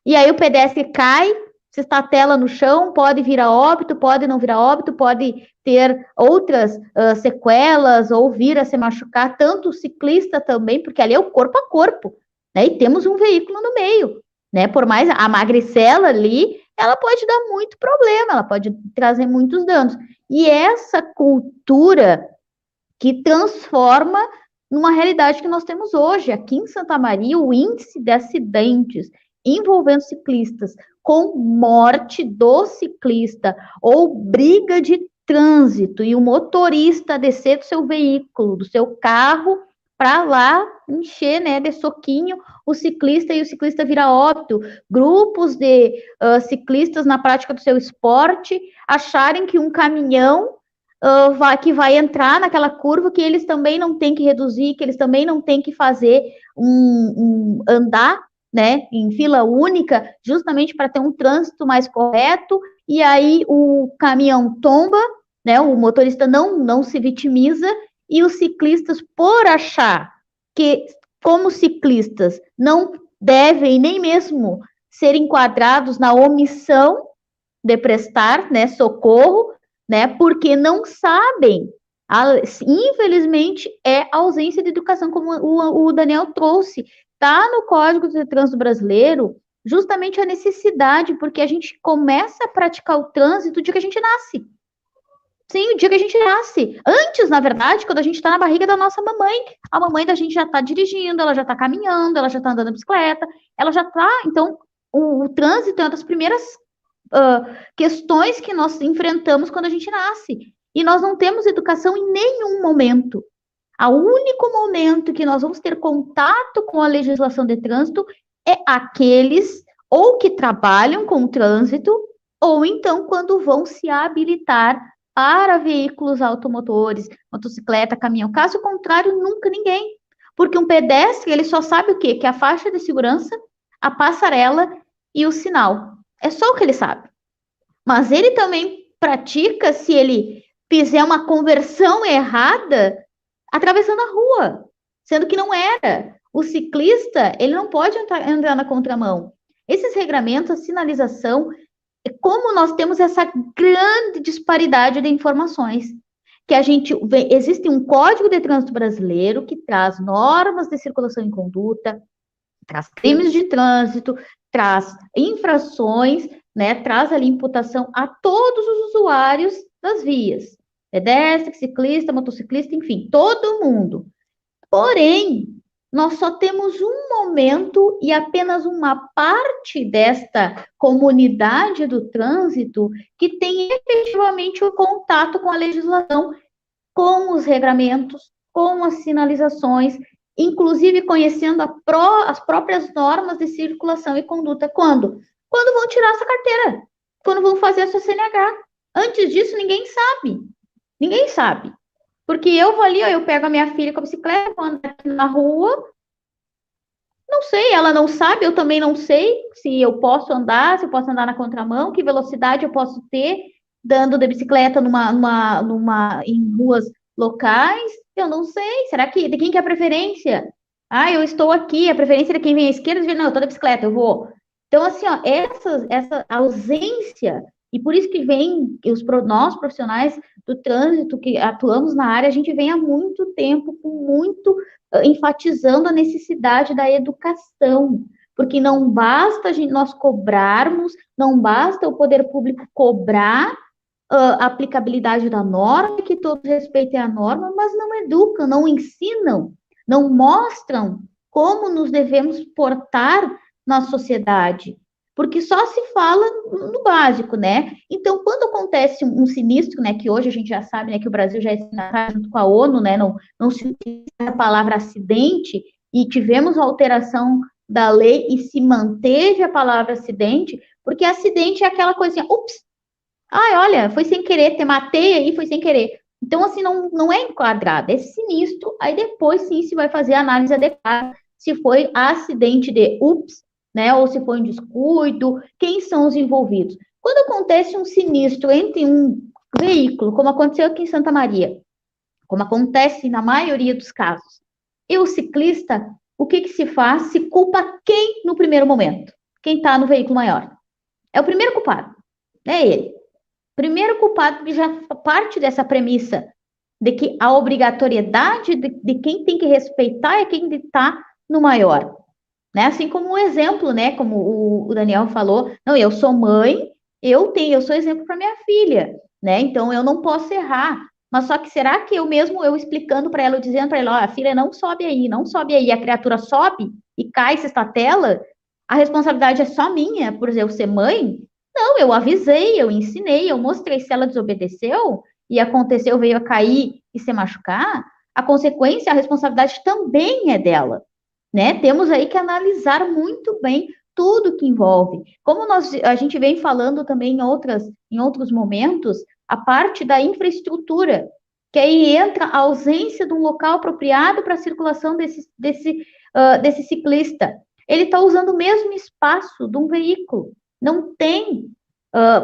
Speaker 3: E aí o pedestre cai, se estatela no chão, pode vir a óbito, pode não vir a óbito, pode ter outras sequelas ou vir a se machucar, tanto o ciclista também, porque ali é o corpo a corpo, né? E temos um veículo no meio, né? Por mais a magricela ali, ela pode dar muito problema, ela pode trazer muitos danos. E essa cultura que transforma numa realidade que nós temos hoje. Aqui em Santa Maria, o índice de acidentes envolvendo ciclistas com morte do ciclista ou briga de trânsito e o motorista descer do seu veículo, do seu carro, para lá encher, né, de soquinho o ciclista e o ciclista vira óbito. Grupos de ciclistas na prática do seu esporte acharem que um caminhão que vai entrar naquela curva, que eles também não têm que reduzir, que eles também não têm que fazer andar, né, em fila única, justamente para ter um trânsito mais correto, e aí o caminhão tomba, né, o motorista não se vitimiza, e os ciclistas, por achar que, como ciclistas, não devem nem mesmo ser enquadrados na omissão de prestar, né, socorro, né, porque não sabem, infelizmente, é a ausência de educação, como o Daniel trouxe, está no Código de Trânsito Brasileiro, justamente a necessidade, porque a gente começa a praticar o trânsito o dia que a gente nasce. Sim, o dia que a gente nasce. Antes, na verdade, quando a gente está na barriga da nossa mamãe, a mamãe da gente já está dirigindo, ela já está caminhando, ela já está andando de bicicleta, ela já está, então, o trânsito é uma das primeiras questões que nós enfrentamos quando a gente nasce. E nós não temos educação em nenhum momento. O único momento que nós vamos ter contato com a legislação de trânsito é aqueles ou que trabalham com o trânsito, ou então quando vão se habilitar para veículos automotores, motocicleta, caminhão. Caso contrário, nunca ninguém. Porque um pedestre, ele só sabe o quê? Que a faixa de segurança, a passarela e o sinal. É só o que ele sabe. Mas ele também pratica se ele fizer uma conversão errada atravessando a rua, sendo que não era. O ciclista, ele não pode entrar na contramão. Esses regramentos, a sinalização, como nós temos essa grande disparidade de informações, que existe um Código de Trânsito Brasileiro que traz normas de circulação em conduta, traz crimes de trânsito, traz infrações, né, traz ali imputação a todos os usuários das vias, pedestre, ciclista, motociclista, enfim, todo mundo. Porém, nós só temos um momento e apenas uma parte desta comunidade do trânsito que tem efetivamente o contato com a legislação, com os regramentos, com as sinalizações, inclusive conhecendo as próprias normas de circulação e conduta. Quando? Quando vão tirar essa carteira, quando vão fazer a sua CNH. Antes disso, ninguém sabe. Ninguém sabe. Porque eu vou ali, eu pego a minha filha com a bicicleta, vou andar aqui na rua, não sei, ela não sabe, eu também não sei se eu posso andar, se eu posso andar na contramão, que velocidade eu posso ter, dando de bicicleta em ruas locais, eu não sei, será que, de quem que é a preferência? Ah, eu estou aqui, a preferência de quem vem à esquerda, não, eu estou de bicicleta, eu vou. Então, assim, ó, essa ausência, e por isso que nós profissionais do trânsito que atuamos na área, a gente vem há muito tempo, enfatizando a necessidade da educação, porque não basta nós cobrarmos, não basta o poder público cobrar a aplicabilidade da norma, que todos respeitem a norma, mas não educam, não ensinam, não mostram como nos devemos portar na sociedade, porque só se fala no básico, né? Então, quando acontece um sinistro, né, que hoje a gente já sabe, né, que o Brasil já está junto com a ONU, né, não se utiliza a palavra acidente, e tivemos a alteração da lei e se manteve a palavra acidente, porque acidente é aquela coisinha, ups, ai, olha, foi sem querer, te matei aí, foi sem querer. Então, assim, não é enquadrado, é sinistro, aí depois sim se vai fazer a análise adequada, se foi acidente de ups, né, ou se foi um descuido, quem são os envolvidos. Quando acontece um sinistro entre um veículo, como aconteceu aqui em Santa Maria, como acontece na maioria dos casos, e o ciclista, o que se faz? Se culpa quem no primeiro momento? Quem está no veículo maior. É o primeiro culpado, é ele. Primeiro culpado que já parte dessa premissa de que a obrigatoriedade de quem tem que respeitar é quem está no maior. Né? Assim como um exemplo, né? Como o Daniel falou, não, eu sou mãe, eu sou exemplo para minha filha, né? Então eu não posso errar. Mas só que será que eu explicando para ela, eu dizendo para ela, ó, a filha não sobe aí, a criatura sobe e cai se estatela, a responsabilidade é só minha, por eu ser mãe? Não, eu avisei, eu ensinei, eu mostrei. Se ela desobedeceu e aconteceu, veio a cair e se machucar, a consequência, a responsabilidade também é dela, né? Temos aí que analisar muito bem tudo que envolve. Como a gente vem falando também em outros momentos, a parte da infraestrutura, que aí entra a ausência de um local apropriado para a circulação desse ciclista. Ele está usando o mesmo espaço de um veículo. Não tem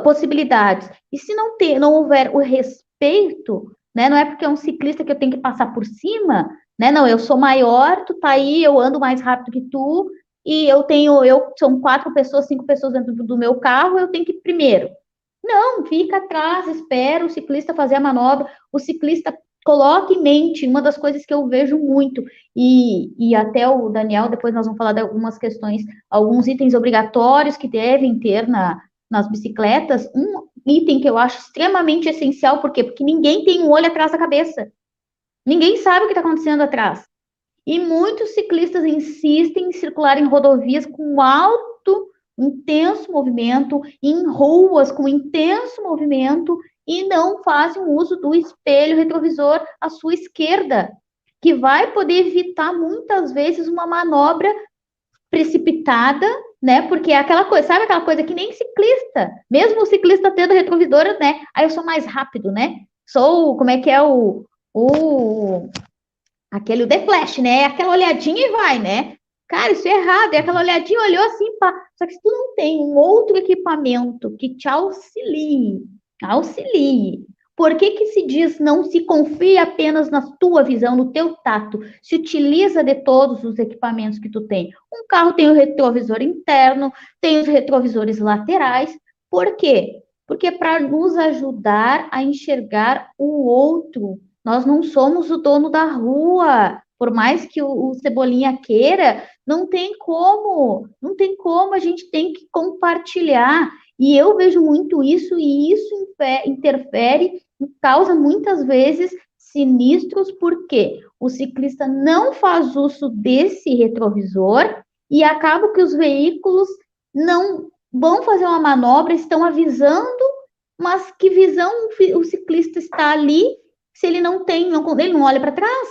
Speaker 3: possibilidades. E se não houver o respeito, né, não é porque é um ciclista que eu tenho que passar por cima, né? Não, eu sou maior, tu tá aí, eu ando mais rápido que tu, e são 4 pessoas, 5 pessoas dentro do meu carro, eu tenho que ir primeiro. Não, fica atrás, espera o ciclista fazer a manobra, o ciclista coloca em mente, uma das coisas que eu vejo muito, e até o Daniel, depois nós vamos falar de algumas questões, alguns itens obrigatórios que devem ter nas bicicletas, um item que eu acho extremamente essencial, por quê? Porque ninguém tem um olho atrás da cabeça. Ninguém sabe o que está acontecendo atrás. E muitos ciclistas insistem em circular em rodovias com alto, intenso movimento, em ruas com intenso movimento, e não fazem uso do espelho retrovisor à sua esquerda, que vai poder evitar muitas vezes uma manobra precipitada, né? Porque é aquela coisa, sabe aquela coisa que nem ciclista, mesmo o ciclista tendo retrovisor, né? Aí eu sou mais rápido, né? Como é que é o The Flash, né? Aquela olhadinha e vai, né? Cara, isso é errado. É aquela olhadinha, olhou assim, pá. Só que se tu não tem um outro equipamento que te auxilie, por que se diz não se confia apenas na tua visão, no teu tato? Se utiliza de todos os equipamentos que tu tem. Um carro tem o retrovisor interno, tem os retrovisores laterais. Por quê? Porque é para nos ajudar a enxergar o outro. Nós não somos o dono da rua. Por mais que o Cebolinha queira, não tem como como a gente tem que compartilhar. E eu vejo muito isso, e isso interfere, causa muitas vezes sinistros, porque o ciclista não faz uso desse retrovisor e acaba que os veículos não vão fazer uma manobra, estão avisando, mas que visão o ciclista está ali se ele não tem, ele não olha para trás?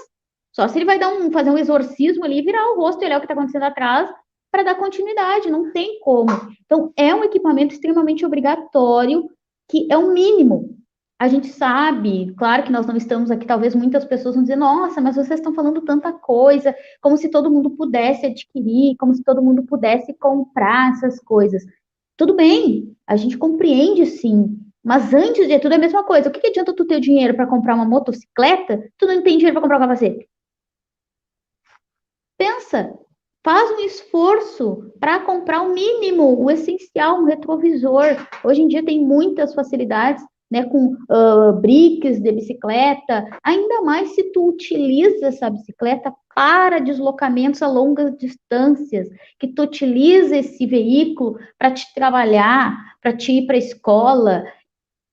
Speaker 3: Só se ele vai fazer um exorcismo ali, virar o rosto e olhar o que está acontecendo atrás para dar continuidade, não tem como. Então, é um equipamento extremamente obrigatório, que é o mínimo. A gente sabe, claro que nós não estamos aqui, talvez muitas pessoas vão dizer, nossa, mas vocês estão falando tanta coisa, como se todo mundo pudesse adquirir, como se todo mundo pudesse comprar essas coisas. Tudo bem, a gente compreende sim, mas antes de tudo é a mesma coisa. O que adianta tu ter dinheiro para comprar uma motocicleta, tu não tem dinheiro para comprar um capacete? Pensa, faz um esforço para comprar o mínimo, o essencial, um retrovisor. Hoje em dia tem muitas facilidades, né, com briques de bicicleta, ainda mais se tu utiliza essa bicicleta para deslocamentos a longas distâncias, que tu utiliza esse veículo para te trabalhar, para te ir para a escola.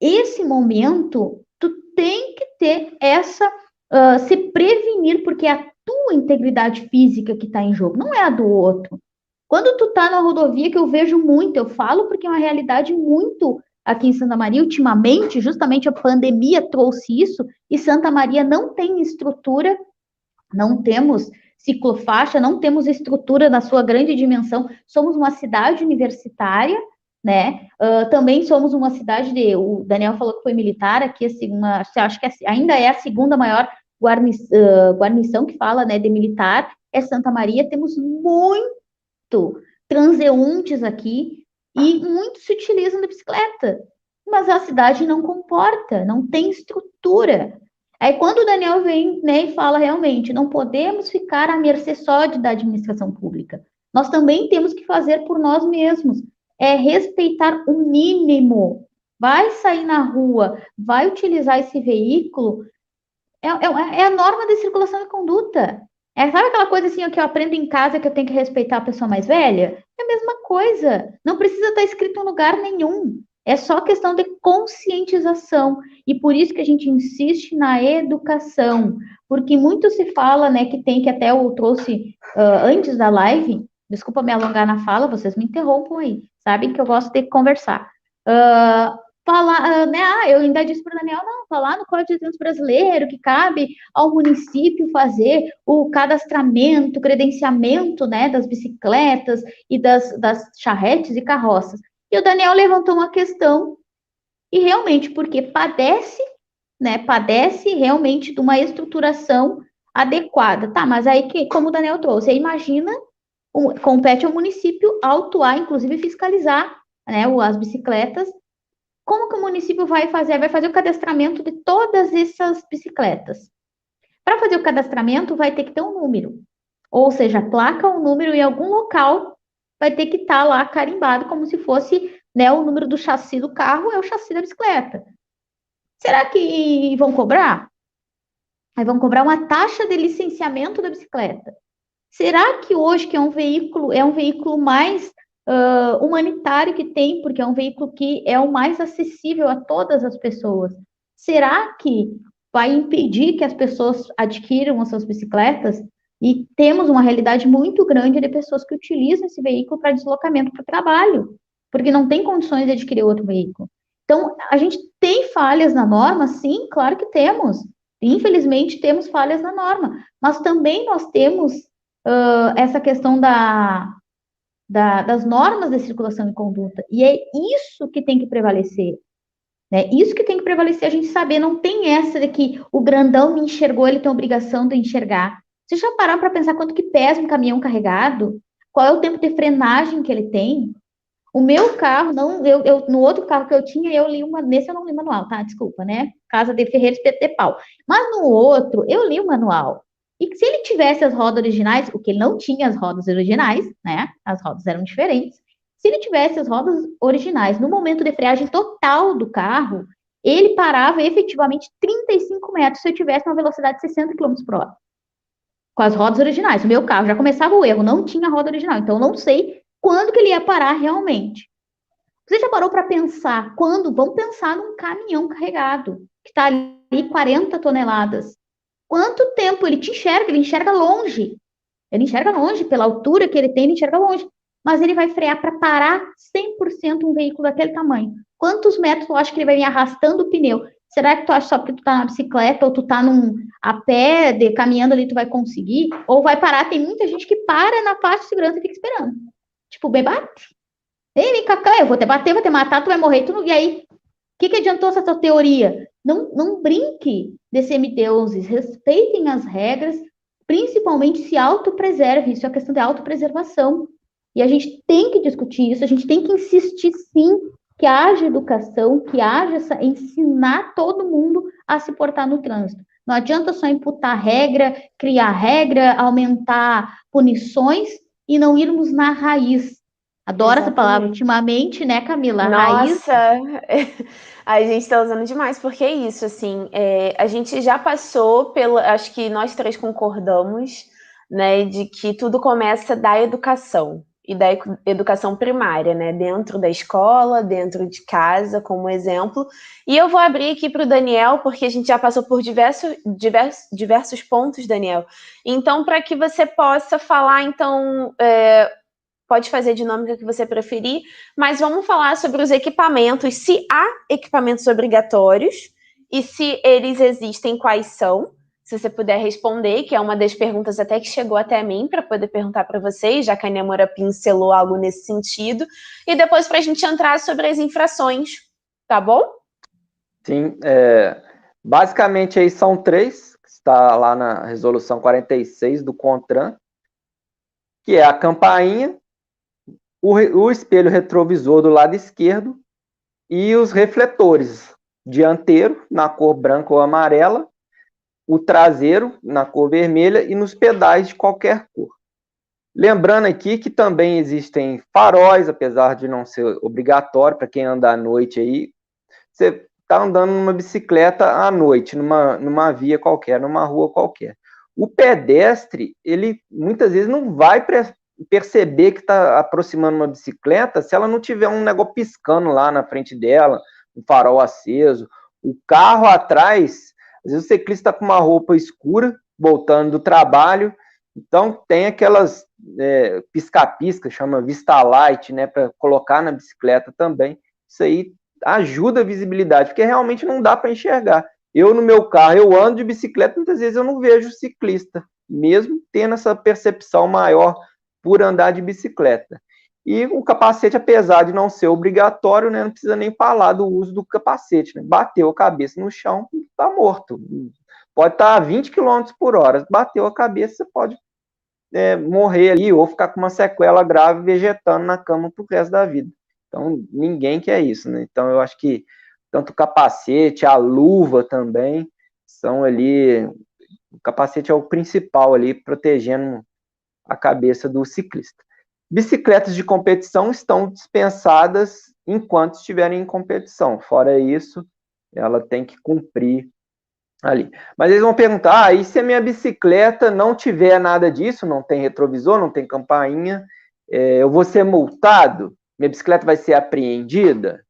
Speaker 3: Esse momento, tu tem que ter se prevenir, porque é a tua integridade física que está em jogo, não é a do outro. Quando tu tá na rodovia, que eu vejo muito, eu falo porque é uma realidade muito aqui em Santa Maria, ultimamente, justamente a pandemia trouxe isso, e Santa Maria não tem estrutura, não temos ciclofaixa, não temos estrutura na sua grande dimensão, somos uma cidade universitária, né? Também somos uma cidade o Daniel falou que foi militar, aqui acho que ainda é a segunda maior guarnição que fala, né, de militar, é Santa Maria, temos muito transeuntes aqui, e muitos se utilizam da bicicleta, mas a cidade não comporta, não tem estrutura. Aí quando o Daniel vem, né, e fala realmente, não podemos ficar à mercê só da administração pública. Nós também temos que fazer por nós mesmos. É respeitar o mínimo. Vai sair na rua, vai utilizar esse veículo, é a norma de circulação e conduta. Sabe aquela coisa assim que eu aprendo em casa que eu tenho que respeitar a pessoa mais velha? É a mesma coisa. Não precisa estar escrito em lugar nenhum. É só questão de conscientização. E por isso que a gente insiste na educação. Porque muito se fala, né, que tem, que até eu trouxe antes da live, desculpa me alongar na fala, vocês me interrompam aí. Sabem que eu gosto de conversar. Falar, né, eu ainda disse para o Daniel, não, falar no Código de Trânsito Brasileiro, que cabe ao município fazer o cadastramento, credenciamento, né, das bicicletas e das charretes e carroças. E o Daniel levantou uma questão, e realmente, porque padece realmente de uma estruturação adequada. Tá, mas aí, como o Daniel trouxe, aí imagina, compete ao município autuar, inclusive fiscalizar, né, as bicicletas. Como que o município vai fazer? Vai fazer o cadastramento de todas essas bicicletas. Para fazer o cadastramento, vai ter que ter um número. Ou seja, a placa, um número em algum local, vai ter que estar lá carimbado, como se fosse, né, o número do chassi do carro, é o chassi da bicicleta. Será que vão cobrar? Aí vão cobrar uma taxa de licenciamento da bicicleta. Será que hoje, que é um veículo mais humanitário que tem, porque é um veículo que é o mais acessível a todas as pessoas, será que vai impedir que as pessoas adquiram as suas bicicletas? E temos uma realidade muito grande de pessoas que utilizam esse veículo para deslocamento para o trabalho, porque não tem condições de adquirir outro veículo. Então, a gente tem falhas na norma? Sim, claro que temos. Infelizmente, temos falhas na norma, mas também nós temos essa questão das normas de circulação e conduta, e é isso que tem que prevalecer. Né? Isso que tem que prevalecer, a gente saber, não tem essa de que o grandão me enxergou, ele tem a obrigação de enxergar. Vocês já pararam para pensar quanto que pesa um caminhão carregado? Qual é o tempo de frenagem que ele tem? O meu carro, no outro carro que eu tinha, nesse eu não li manual, tá? Desculpa, né? Casa de Ferreira Espeto de Pau. Mas no outro, eu li o manual. E se ele tivesse as rodas originais, o que ele não tinha as rodas originais, né? As rodas eram diferentes. Se ele tivesse as rodas originais, no momento de freagem total do carro, ele parava efetivamente 35 metros se eu tivesse uma velocidade de 60 km por hora. Com as rodas originais. O meu carro já começava o erro, não tinha roda original. Então, eu não sei quando que ele ia parar realmente. Você já parou para pensar quando? Vamos pensar num caminhão carregado, que está ali 40 toneladas. Quanto tempo ele te enxerga? Ele enxerga longe. Ele enxerga longe, pela altura que ele tem, ele enxerga longe. Mas ele vai frear para parar 100% um veículo daquele tamanho. Quantos metros tu acha que ele vai vir arrastando o pneu? Será que tu acha só porque tu tá na bicicleta ou tu tá a pé, caminhando ali, tu vai conseguir? Ou vai parar? Tem muita gente que para na faixa de segurança e fica esperando. Tipo, bem bate. Ei, vem cá, eu vou te bater, vou te matar, tu vai morrer. E aí, o que adiantou essa tua teoria? Não brinque de semideuses, respeitem as regras, principalmente se autopreserve. Isso é a questão de autopreservação. E a gente tem que discutir isso, a gente tem que insistir, sim, que haja educação, que haja ensinar todo mundo a se portar no trânsito. Não adianta só imputar regra, criar regra, aumentar punições e não irmos na raiz. Adoro essa palavra ultimamente, né, Camila?
Speaker 1: Nossa, a gente está usando demais, porque é isso, assim, a gente já passou acho que nós três concordamos, né, de que tudo começa da educação, e da educação primária, né, dentro da escola, dentro de casa, como exemplo. E eu vou abrir aqui para o Daniel, porque a gente já passou por diversos pontos, Daniel. Então, para que você possa falar, então, pode fazer a dinâmica que você preferir, mas vamos falar sobre os equipamentos, se há equipamentos obrigatórios e se eles existem, quais são. Se você puder responder, que é uma das perguntas até que chegou até mim para poder perguntar para vocês, já que a Nemora pincelou algo nesse sentido, e depois para a gente entrar sobre as infrações, tá bom?
Speaker 2: Sim, basicamente aí são três, que está lá na resolução 46 do CONTRAN, que é a campainha, o espelho retrovisor do lado esquerdo e os refletores dianteiro na cor branca ou amarela, o traseiro na cor vermelha e nos pedais de qualquer cor. Lembrando aqui que também existem faróis, apesar de não ser obrigatório para quem anda à noite aí. Você está andando numa bicicleta à noite, numa via qualquer, numa rua qualquer. O pedestre, ele muitas vezes não vai perceber que está aproximando uma bicicleta se ela não tiver um negócio piscando lá na frente dela, um farol aceso. O carro atrás, às vezes o ciclista está com uma roupa escura, voltando do trabalho, então tem aquelas pisca-pisca, chama Vista Light, né, para colocar na bicicleta também. Isso aí ajuda a visibilidade, porque realmente não dá para enxergar. Eu, no meu carro, eu ando de bicicleta, muitas vezes eu não vejo o ciclista, mesmo tendo essa percepção maior por andar de bicicleta. E o capacete, apesar de não ser obrigatório, né, não precisa nem falar do uso do capacete. Né? Bateu a cabeça no chão, está morto. Pode estar a 20 km por hora. Bateu a cabeça, você pode morrer ali ou ficar com uma sequela grave vegetando na cama pro resto da vida. Então, ninguém quer isso, né? Então, eu acho que tanto o capacete, a luva também, são ali... O capacete é o principal ali, protegendo a cabeça do ciclista. Bicicletas de competição estão dispensadas enquanto estiverem em competição. Fora isso, ela tem que cumprir ali. Mas eles vão perguntar, e se a minha bicicleta não tiver nada disso, não tem retrovisor, não tem campainha, eu vou ser multado? Minha bicicleta vai ser apreendida?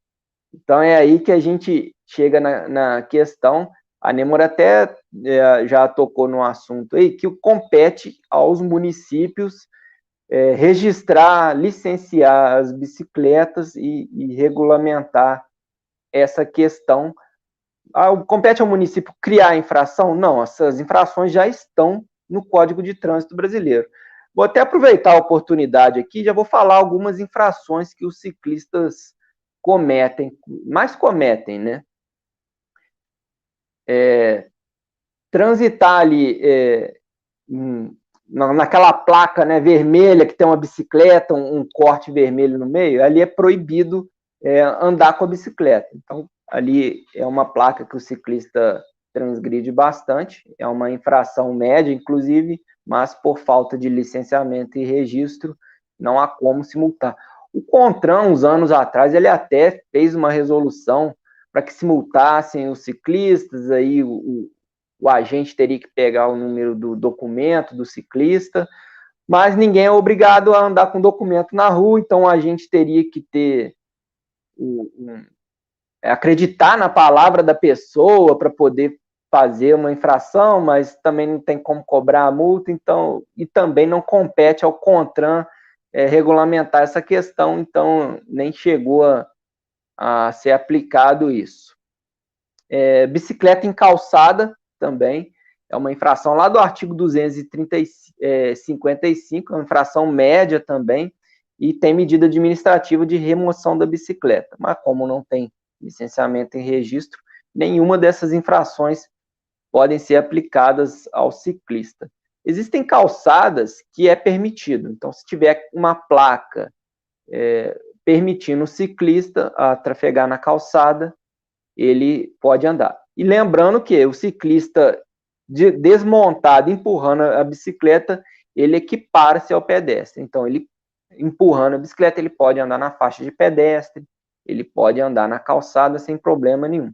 Speaker 2: Então é aí que a gente chega na questão, a Nemora até já tocou no assunto aí, que compete aos municípios registrar, licenciar as bicicletas e regulamentar essa questão. Compete ao município criar a infração? Não, essas infrações já estão no Código de Trânsito Brasileiro. Vou até aproveitar a oportunidade aqui, já vou falar algumas infrações que os ciclistas cometem, né? Transitar ali naquela placa, né, vermelha, que tem uma bicicleta, um corte vermelho no meio, ali é proibido andar com a bicicleta. Então, ali é uma placa que o ciclista transgride bastante, é uma infração média, inclusive, mas por falta de licenciamento e registro, não há como se multar. O CONTRAN, uns anos atrás, ele até fez uma resolução para que se multassem os ciclistas, aí o agente teria que pegar o número do documento do ciclista, mas ninguém é obrigado a andar com documento na rua, então a gente teria que ter acreditar na palavra da pessoa para poder fazer uma infração, mas também não tem como cobrar a multa, então, e também não compete ao CONTRAN regulamentar essa questão, então nem chegou a ser aplicado isso. Bicicleta em calçada também é uma infração lá do artigo 255, é uma infração média também, e tem medida administrativa de remoção da bicicleta, mas como não tem licenciamento em registro, nenhuma dessas infrações podem ser aplicadas ao ciclista. Existem calçadas que é permitido, então se tiver uma placa permitindo o ciclista a trafegar na calçada, ele pode andar. E lembrando que o ciclista desmontado, empurrando a bicicleta, ele equipara-se ao pedestre. Então, ele empurrando a bicicleta, ele pode andar na faixa de pedestre, ele pode andar na calçada sem problema nenhum.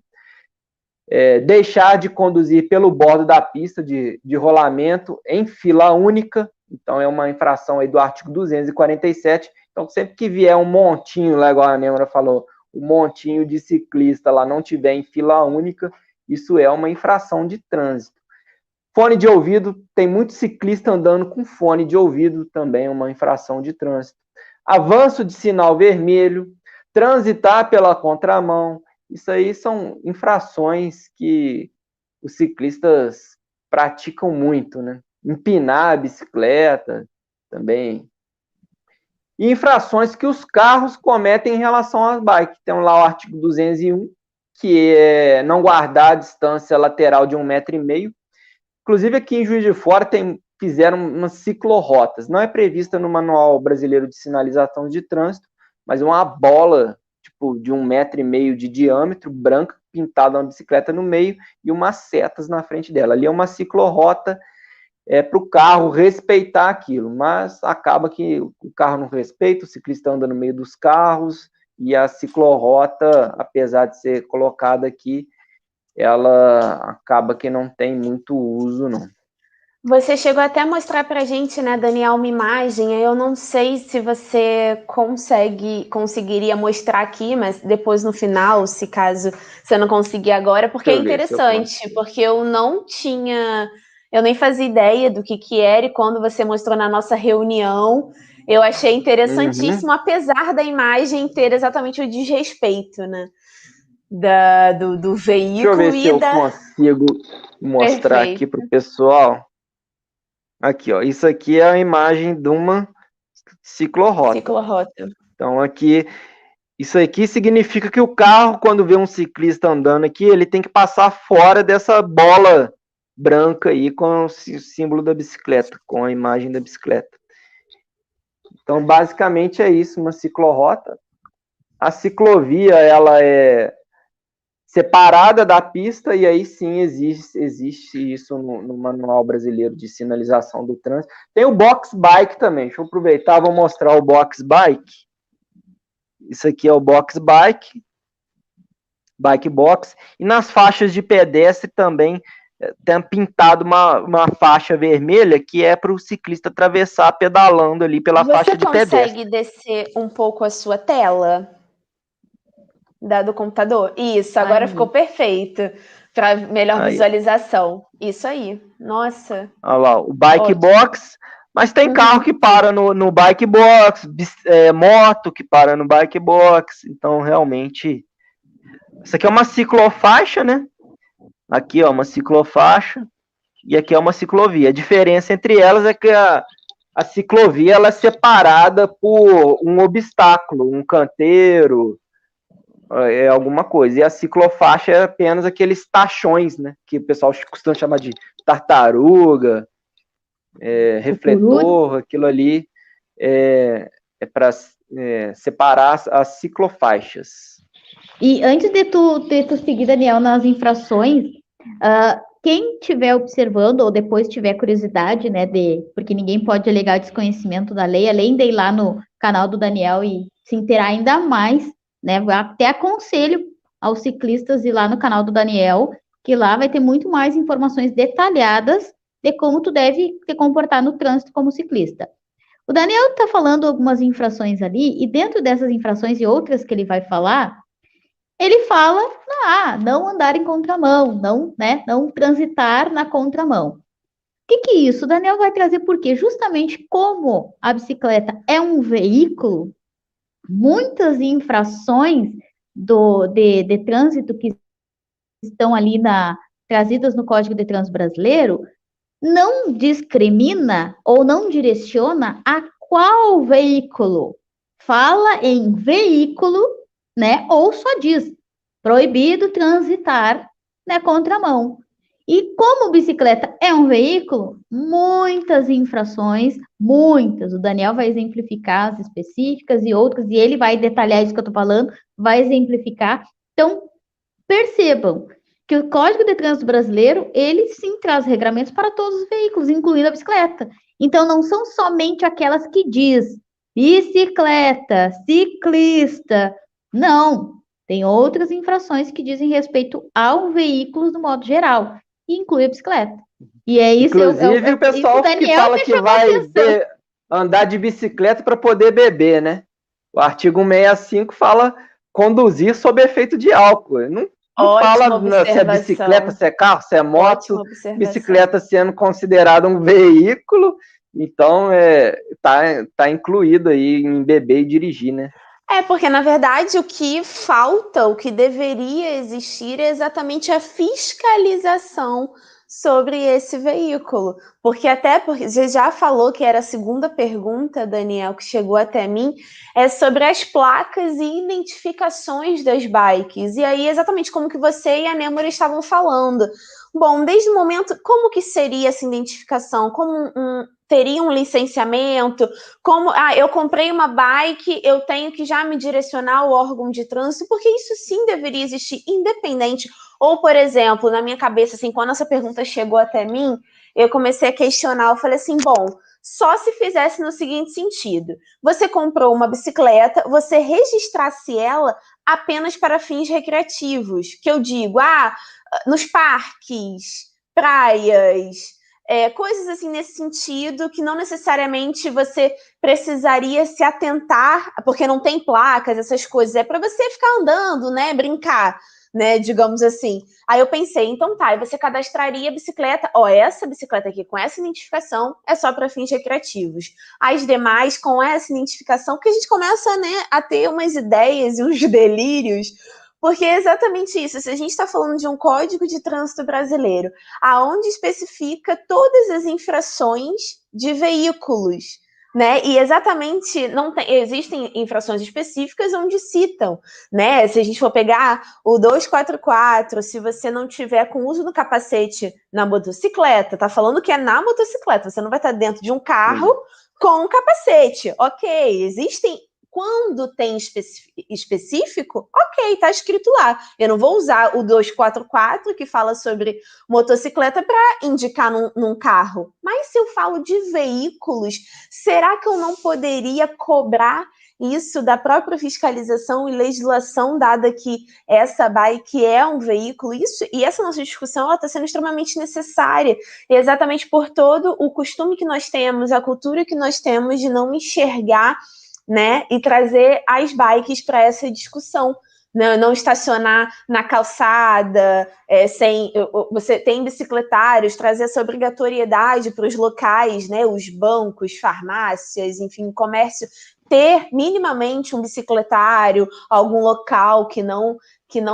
Speaker 2: Deixar de conduzir pelo bordo da pista de rolamento em fila única, então é uma infração aí do artigo 247, então sempre que vier um montinho, lá igual a Nêmora falou, um montinho de ciclista lá não tiver em fila única, isso é uma infração de trânsito. Fone de ouvido, tem muito ciclista andando com fone de ouvido, também é uma infração de trânsito. Avanço de sinal vermelho, transitar pela contramão, isso aí são infrações que os ciclistas praticam muito, né? Empinar a bicicleta também. E infrações que os carros cometem em relação às bikes. Tem lá o artigo 201, que é não guardar a distância lateral de 1,5 m. Inclusive aqui em Juiz de Fora fizeram umas ciclorotas. Não é prevista no Manual Brasileiro de Sinalização de Trânsito, mas uma bola tipo de 1,5 m de diâmetro, branca, pintada uma bicicleta no meio e umas setas na frente dela. Ali é uma ciclorota para o carro respeitar aquilo, mas acaba que o carro não respeita, o ciclista anda no meio dos carros e a ciclorota, apesar de ser colocada aqui, ela acaba que não tem muito uso, não.
Speaker 1: Você chegou até a mostrar para a gente, né, Daniel, uma imagem. Eu não sei se você conseguiria mostrar aqui, mas depois no final, se caso você não conseguir agora, porque é interessante, porque eu nem fazia ideia do que era, e quando você mostrou na nossa reunião, eu achei interessantíssimo, apesar da imagem ter exatamente o desrespeito, né? Do veículo.
Speaker 2: Deixa eu ver se eu consigo mostrar aqui para o pessoal. Aqui, ó, isso aqui é a imagem de uma ciclorota. Então, aqui, isso aqui significa que o carro, quando vê um ciclista andando aqui, ele tem que passar fora dessa bola branca aí com o símbolo da bicicleta, com a imagem da bicicleta. Então, basicamente é isso, uma ciclorota. A ciclovia, ela é separada da pista, e aí sim existe isso no Manual Brasileiro de Sinalização do Trânsito. Tem o box bike também, deixa eu aproveitar, vou mostrar o box bike. Isso aqui é o box bike, bike box, e nas faixas de pedestre também tem pintado uma faixa vermelha que é para o ciclista atravessar pedalando ali pela faixa de pedestre.
Speaker 1: Você consegue descer um pouco a sua tela do computador? Isso, agora ficou perfeito, para melhor visualização. Isso aí, nossa.
Speaker 2: Olha lá, o bike box, mas tem carro que para no bike box, moto que para no bike box, então realmente... Isso aqui é uma ciclofaixa, né? Aqui, ó, uma ciclofaixa, e aqui é uma ciclovia. A diferença entre elas é que a ciclovia ela é separada por um obstáculo, um canteiro, alguma coisa. E a ciclofaixa é apenas aqueles tachões, né? Que o pessoal costuma chamar de tartaruga, refletor, aquilo ali é para separar as ciclofaixas.
Speaker 3: E antes de tu seguir, Daniel, nas infrações, quem estiver observando ou depois tiver curiosidade, né, porque ninguém pode alegar desconhecimento da lei, além de ir lá no canal do Daniel e se inteirar ainda mais, né, até aconselho aos ciclistas ir lá no canal do Daniel, que lá vai ter muito mais informações detalhadas de como tu deve te comportar no trânsito como ciclista. O Daniel está falando algumas infrações ali, e dentro dessas infrações e outras que ele vai falar, ele fala, não andar em contramão, não transitar na contramão. O que é isso? O Daniel vai trazer porque justamente como a bicicleta é um veículo, muitas infrações de trânsito que estão ali trazidas no Código de Trânsito Brasileiro não discrimina ou não direciona a qual veículo. Fala em veículo, né? Ou só diz proibido transitar na contramão. E como bicicleta é um veículo, muitas infrações, muitas. O Daniel vai exemplificar as específicas e outras, e ele vai detalhar isso que eu estou falando, vai exemplificar. Então, percebam que o Código de Trânsito Brasileiro, ele sim traz regramentos para todos os veículos, incluindo a bicicleta. Então, não são somente aquelas que diz bicicleta, ciclista. Não, tem outras infrações que dizem respeito ao veículo no modo geral, e inclui a bicicleta. E é isso.
Speaker 2: Inclusive, o pessoal que fala que vai andar de bicicleta para poder beber, né? O artigo 165 fala conduzir sob efeito de álcool. Não fala se é bicicleta, se é carro, se é moto, bicicleta sendo considerada um veículo, então tá incluído aí em beber e dirigir, né?
Speaker 1: Porque na verdade o que falta, o que deveria existir é exatamente a fiscalização sobre esse veículo, porque você já falou que era a segunda pergunta, Daniel, que chegou até mim, é sobre as placas e identificações das bikes, e aí exatamente como que você e a Nêmora estavam falando. Bom, desde o momento, como que seria essa identificação? Como teria um licenciamento? Como, eu comprei uma bike, eu tenho que já me direcionar ao órgão de trânsito, porque isso sim deveria existir, independente. Ou, por exemplo, na minha cabeça, assim, quando essa pergunta chegou até mim, eu comecei a questionar, eu falei assim, bom, só se fizesse no seguinte sentido, você comprou uma bicicleta, você registrasse ela apenas para fins recreativos, que eu digo, nos parques, praias, coisas assim nesse sentido, que não necessariamente você precisaria se atentar, porque não tem placas, essas coisas, é para você ficar andando, né, brincar, né, digamos assim. Aí eu pensei, então tá, e você cadastraria a bicicleta, essa bicicleta aqui com essa identificação é só para fins recreativos. As demais com essa identificação, porque a gente começa, né, a ter umas ideias e uns delírios, porque é exatamente isso. Se a gente está falando de um Código de Trânsito Brasileiro, aonde especifica todas as infrações de veículos, né? E exatamente existem infrações específicas onde citam, né? Se a gente for pegar o 244, se você não tiver com uso do capacete na motocicleta, tá falando que é na motocicleta, você não vai estar dentro de um carro com um capacete. Ok, existem. Quando tem específico, ok, tá escrito lá. Eu não vou usar o 244, que fala sobre motocicleta, para indicar num carro. Mas se eu falo de veículos, será que eu não poderia cobrar isso da própria fiscalização e legislação, dada que essa bike é um veículo? E essa nossa discussão está sendo extremamente necessária, exatamente por todo o costume que nós temos, a cultura que nós temos de não enxergar, né, e trazer as bikes para essa discussão. Não estacionar na calçada, você tem bicicletários, trazer essa obrigatoriedade para os locais, né, os bancos, farmácias, enfim, comércio, ter minimamente um bicicletário, algum local que não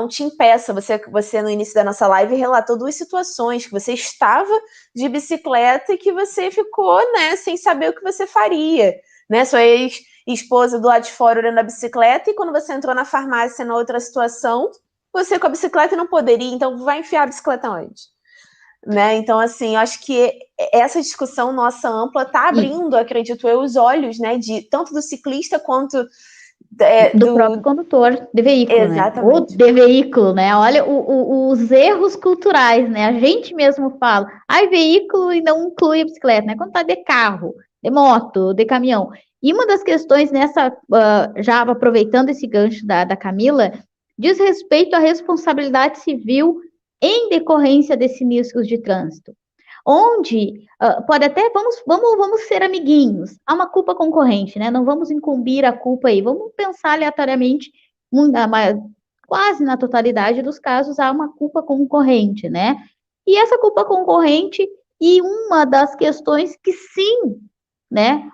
Speaker 1: te impeça. Você, no início da nossa live, relatou 2 situações, que você estava de bicicleta e que você ficou, né, sem saber o que você faria, né, sua ex-esposa do lado de fora olhando a bicicleta, e quando você entrou na farmácia, na outra situação, você com a bicicleta não poderia, então vai enfiar a bicicleta onde? Né? Então, assim, eu acho que essa discussão nossa ampla está abrindo, acredito eu, os olhos, né, tanto do ciclista quanto
Speaker 3: do próprio condutor de veículo,
Speaker 1: exatamente,
Speaker 3: né? Ou de veículo, né? Olha os erros culturais, né? A gente mesmo fala, veículo e não inclui a bicicleta, né? Quando tá de carro, de moto, de caminhão. E uma das questões nessa, já aproveitando esse gancho da Camila, diz respeito à responsabilidade civil em decorrência de sinistros de trânsito. onde pode até, vamos ser amiguinhos, há uma culpa concorrente, né? Não vamos incumbir a culpa aí, vamos pensar aleatoriamente, quase na totalidade dos casos, há uma culpa concorrente, né? E essa culpa concorrente, e uma das questões que sim, né?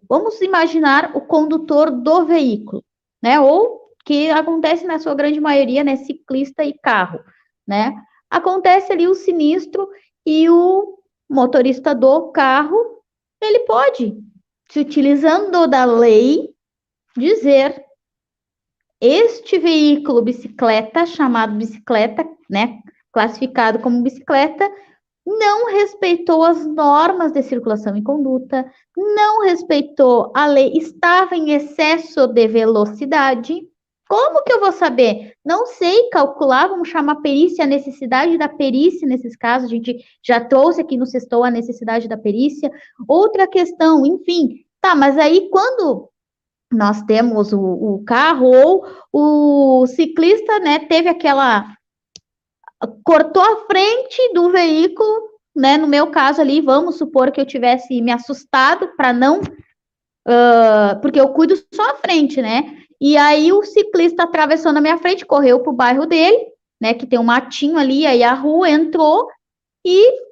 Speaker 3: Vamos imaginar o condutor do veículo, né? Ou que acontece na sua grande maioria, né? Ciclista e carro, né? Acontece ali o sinistro e o motorista do carro, ele pode, se utilizando da lei, dizer: este veículo bicicleta, chamado bicicleta, né, classificado como bicicleta, não respeitou as normas de circulação e conduta, não respeitou a lei, estava em excesso de velocidade. Como que eu vou saber? Não sei calcular, vamos chamar perícia, a necessidade da perícia nesses casos, a gente já trouxe aqui no Sextou a necessidade da perícia. Outra questão, enfim, tá, mas aí quando nós temos o carro ou o ciclista, né, teve cortou a frente do veículo, né, no meu caso ali, vamos supor que eu tivesse me assustado para não, porque eu cuido só a frente, né, e aí o ciclista atravessou na minha frente, correu para o bairro dele, né, que tem um matinho ali, aí a rua entrou e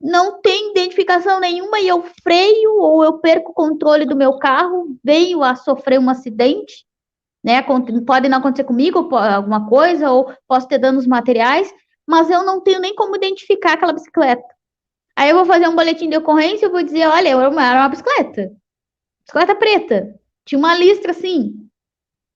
Speaker 3: não tem identificação nenhuma e eu freio ou eu perco o controle do meu carro, venho a sofrer um acidente, né? Pode não acontecer comigo alguma coisa, ou posso ter danos materiais, mas eu não tenho nem como identificar aquela bicicleta. Aí eu vou fazer um boletim de ocorrência e vou dizer: olha, era uma bicicleta preta, tinha uma listra assim,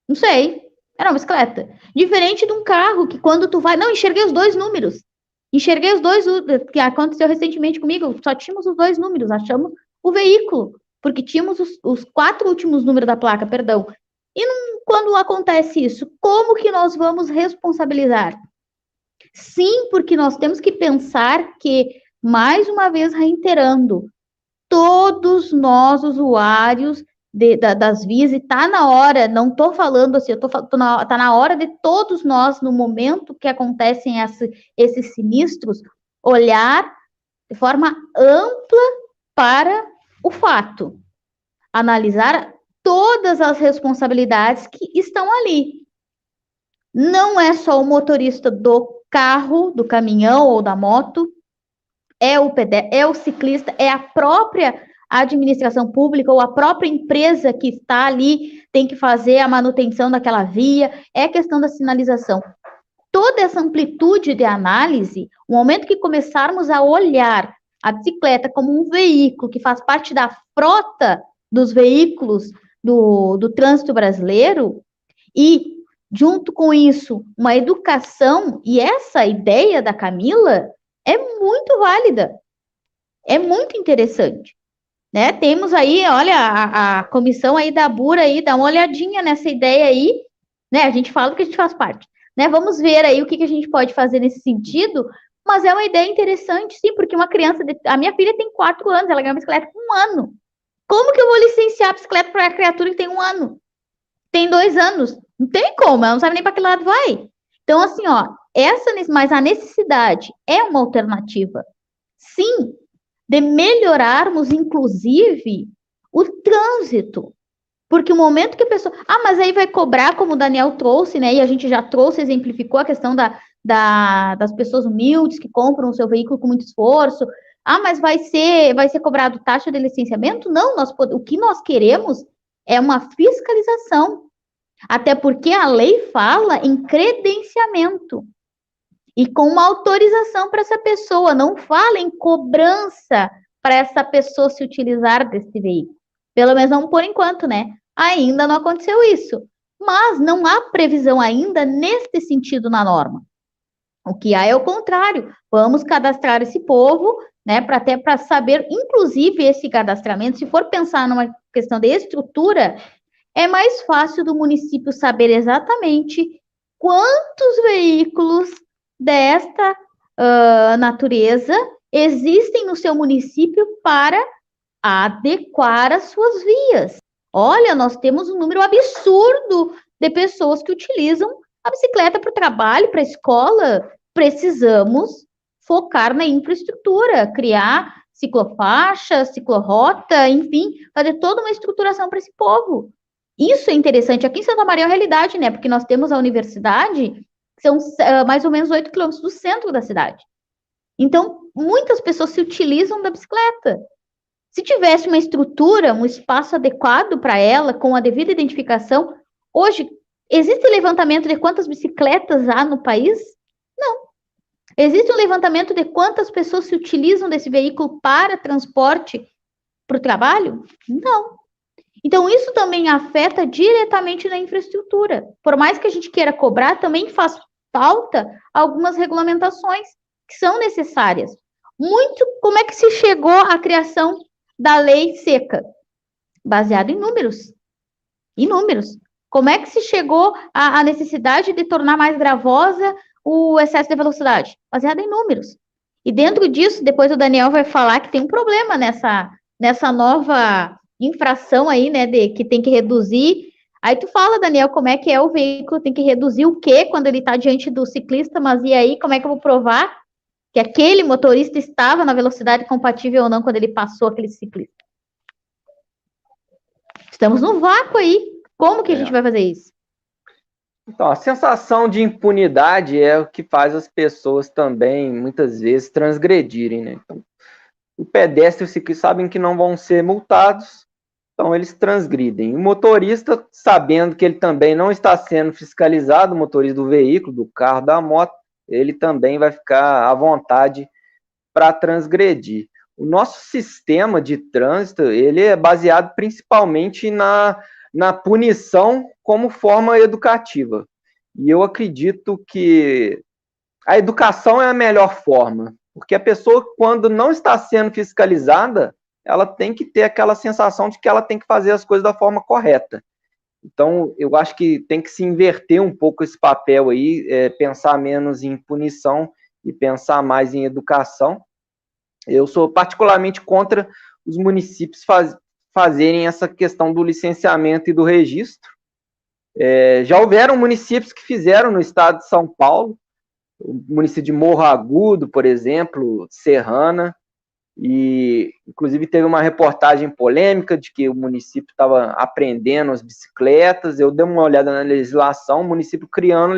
Speaker 3: não sei, era uma bicicleta. Diferente de um carro que quando tu vai, não, enxerguei os dois números. Enxerguei os dois, que aconteceu recentemente comigo, só tínhamos os dois números, achamos o veículo, porque tínhamos os 4 últimos números da placa, perdão. E quando acontece isso, como que nós vamos responsabilizar? Sim, porque nós temos que pensar que, mais uma vez reiterando, todos nós, usuários das vias, e tá na hora, não tô falando assim, tá na hora de todos nós, no momento que acontecem esses sinistros, olhar de forma ampla para o fato, analisar todas as responsabilidades que estão ali. Não é só o motorista do carro, do caminhão ou da moto, é o pedestre, é o ciclista, é a própria administração pública ou a própria empresa que está ali, tem que fazer a manutenção daquela via, é questão da sinalização. Toda essa amplitude de análise, o momento que começarmos a olhar a bicicleta como um veículo que faz parte da frota dos veículos do trânsito brasileiro, e junto com isso, uma educação, e essa ideia da Camila é muito válida, é muito interessante, né? Temos aí, olha, a comissão aí da Bura aí, dá uma olhadinha nessa ideia aí, né? A gente fala que a gente faz parte, né? Vamos ver aí o que a gente pode fazer nesse sentido, mas é uma ideia interessante, sim, porque uma criança, a minha filha tem 4 anos, ela ganhou bicicleta com 1 ano. Como que eu vou licenciar a bicicleta para a criatura que tem 1 ano? Tem 2 anos? Não tem como, ela não sabe nem para que lado vai. Então, assim, ó, mas a necessidade é uma alternativa, sim, de melhorarmos, inclusive, o trânsito. Porque o momento que a pessoa... mas aí vai cobrar, como o Daniel trouxe, né? E a gente já trouxe, exemplificou a questão das pessoas humildes que compram o seu veículo com muito esforço. Mas vai ser cobrado taxa de licenciamento? Não, o que nós queremos é uma fiscalização. Até porque a lei fala em credenciamento. E com uma autorização para essa pessoa, não fala em cobrança para essa pessoa se utilizar desse veículo. Pelo menos não por enquanto, né? Ainda não aconteceu isso. Mas não há previsão ainda neste sentido na norma. O que há é o contrário. Vamos cadastrar esse povo, né? Até para saber, inclusive, esse cadastramento, se for pensar numa questão de estrutura, é mais fácil do município saber exatamente quantos veículos desta natureza existem no seu município para adequar as suas vias. Olha, nós temos um número absurdo de pessoas que utilizam a bicicleta para o trabalho, para a escola. Precisamos focar na infraestrutura, criar ciclofaixa, ciclorrota, enfim, fazer toda uma estruturação para esse povo. Isso é interessante. Aqui em Santa Maria é uma realidade, né? Porque nós temos a universidade, que são mais ou menos 8 quilômetros do centro da cidade. Então, muitas pessoas se utilizam da bicicleta. Se tivesse uma estrutura, um espaço adequado para ela, com a devida identificação, hoje, existe levantamento de quantas bicicletas há no país? Não. Existe um levantamento de quantas pessoas se utilizam desse veículo para transporte para o trabalho? Não. Então, isso também afeta diretamente na infraestrutura. Por mais que a gente queira cobrar, também faz falta algumas regulamentações que são necessárias. Como é que se chegou à criação da lei seca? Baseado em números. Em números. Como é que se chegou à necessidade de tornar mais gravosa o excesso de velocidade? Baseado em números. E dentro disso, depois o Daniel vai falar que tem um problema nessa nova infração aí, né, que tem que reduzir. Aí tu fala, Daniel, como é que o veículo tem que reduzir o quê quando ele está diante do ciclista, mas e aí, como é que eu vou provar que aquele motorista estava na velocidade compatível ou não quando ele passou aquele ciclista? Estamos no vácuo aí. Como que a gente vai fazer isso?
Speaker 2: Então, a sensação de impunidade é o que faz as pessoas também, muitas vezes, transgredirem, né? Então, o pedestre e o ciclista sabem que não vão ser multados, então eles transgridem. O motorista, sabendo que ele também não está sendo fiscalizado, o motorista do veículo, do carro, da moto, ele também vai ficar à vontade para transgredir. O nosso sistema de trânsito, ele é baseado principalmente na punição como forma educativa. E eu acredito que a educação é a melhor forma, porque a pessoa, quando não está sendo fiscalizada, ela tem que ter aquela sensação de que ela tem que fazer as coisas da forma correta. Então, eu acho que tem que se inverter um pouco esse papel aí, pensar menos em punição e pensar mais em educação. Eu sou particularmente contra os municípios fazerem essa questão do licenciamento e do registro. Já houveram municípios que fizeram no estado de São Paulo, o município de Morro Agudo, por exemplo, Serrana, e inclusive teve uma reportagem polêmica de que o município estava apreendendo as bicicletas. Eu dei uma olhada na legislação, o município criando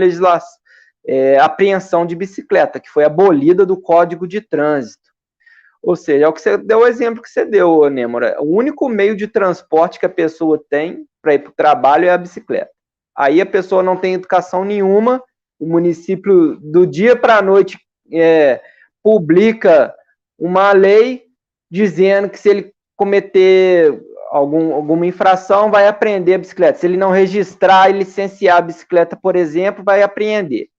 Speaker 2: apreensão de bicicleta, que foi abolida do Código de Trânsito. Ou seja, é o que você deu, o exemplo que você deu, Nêmora. O único meio de transporte que a pessoa tem para ir para o trabalho é a bicicleta. Aí a pessoa não tem educação nenhuma, o município, do dia para a noite, publica uma lei dizendo que se ele cometer alguma infração, vai apreender a bicicleta. Se ele não registrar e licenciar a bicicleta, por exemplo, vai apreender.